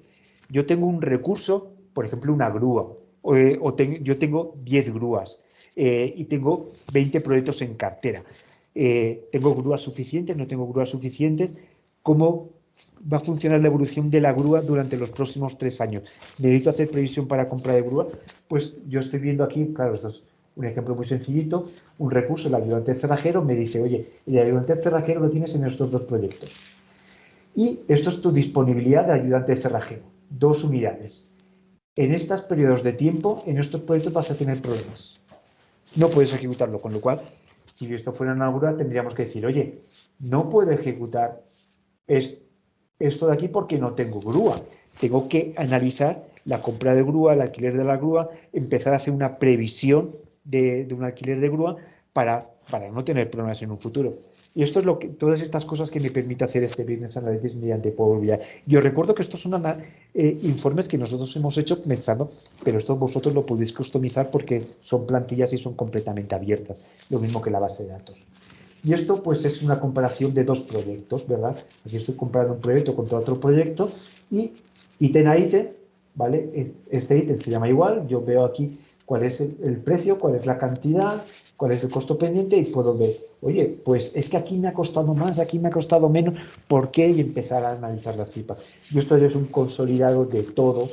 Speaker 1: yo tengo un recurso, por ejemplo, una grúa, yo tengo 10 grúas y tengo 20 proyectos en cartera. ¿Tengo grúas suficientes? ¿No tengo grúas suficientes? ¿Cómo va a funcionar la evolución de la grúa durante los próximos 3 años? ¿Necesito hacer previsión para compra de grúa? Pues yo estoy viendo aquí, claro, esto es un ejemplo muy sencillito, un recurso, el ayudante cerrajero me dice, oye, el ayudante cerrajero lo tienes en estos 2 proyectos. Y esto es tu disponibilidad de ayudante cerrajero, 2 unidades. En estos periodos de tiempo, en estos proyectos vas a tener problemas. No puedes ejecutarlo, con lo cual, si esto fuera una grúa, tendríamos que decir, oye, no puedo ejecutar esto de aquí porque no tengo grúa. Tengo que analizar la compra de grúa, el alquiler de la grúa, empezar a hacer una previsión de un alquiler de grúa para no tener problemas en un futuro. Y esto es todas estas cosas que me permite hacer este Business Analytics mediante Power BI. Yo recuerdo que estos son informes que nosotros hemos hecho pensando, pero esto vosotros lo podéis customizar porque son plantillas y son completamente abiertas, lo mismo que la base de datos. Y esto pues es una comparación de dos proyectos, ¿verdad? Aquí estoy comparando un proyecto contra otro proyecto y ítem a ítem, ¿vale? Este ítem se llama igual, yo veo aquí cuál es el precio, cuál es la cantidad, cuál es el costo pendiente y puedo ver, oye, pues es que aquí me ha costado más, aquí me ha costado menos, ¿por qué? Y empezar a analizar las cifras. Y esto ya es un consolidado de todo,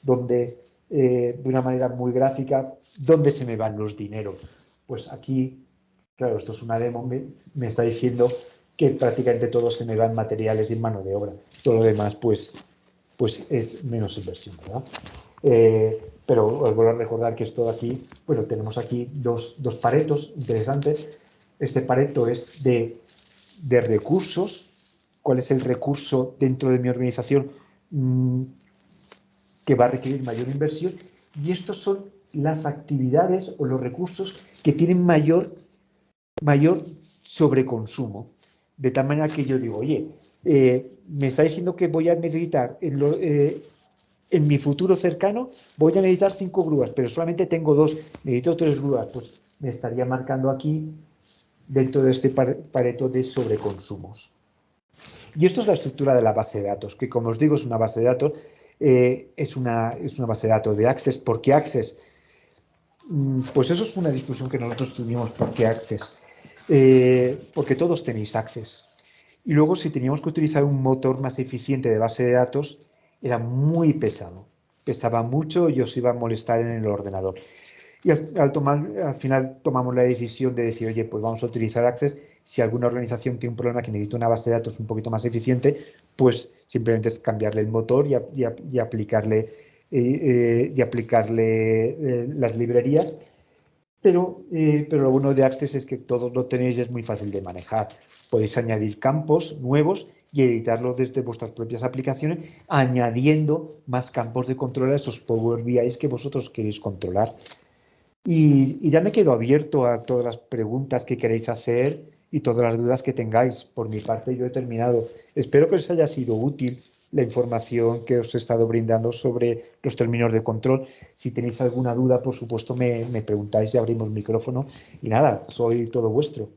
Speaker 1: donde de una manera muy gráfica, ¿dónde se me van los dineros? Pues aquí, claro, esto es una demo, me está diciendo que prácticamente todo se me va en materiales y en mano de obra. Todo lo demás, pues es menos inversión, ¿verdad? Pero os vuelvo a recordar que esto de aquí, bueno, tenemos aquí dos paretos interesantes. Este pareto es de recursos. ¿Cuál es el recurso dentro de mi organización que va a requerir mayor inversión? Y estos son las actividades o los recursos que tienen mayor sobreconsumo. De tal manera que yo digo, oye, me está diciendo que voy a necesitar en mi futuro cercano voy a necesitar 5 grúas, pero solamente tengo 2, necesito 3 grúas, pues me estaría marcando aquí dentro de este pareto de sobreconsumos. Y esto es la estructura de la base de datos, que como os digo es una base de datos, es una base de datos de Access. ¿Por qué Access? Pues eso es una discusión que nosotros tuvimos. ¿Por qué Access? Porque todos tenéis Access. Y luego si teníamos que utilizar un motor más eficiente de base de datos, era muy pesado. Pesaba mucho y os iba a molestar en el ordenador. Y al final tomamos la decisión de decir, oye, pues vamos a utilizar Access. Si alguna organización tiene un problema que necesita una base de datos un poquito más eficiente, pues simplemente es cambiarle el motor y aplicarle las librerías. Pero lo bueno de Access es que todos lo tenéis y es muy fácil de manejar. Podéis añadir campos nuevos y editarlos desde vuestras propias aplicaciones, añadiendo más campos de control a esos Power BIs que vosotros queréis controlar. Y ya me quedo abierto a todas las preguntas que queréis hacer y todas las dudas que tengáis. Por mi parte yo he terminado. Espero que os haya sido útil la información que os he estado brindando sobre los términos de control. Si tenéis alguna duda, por supuesto, me preguntáis y abrimos micrófono. Y nada, soy todo vuestro.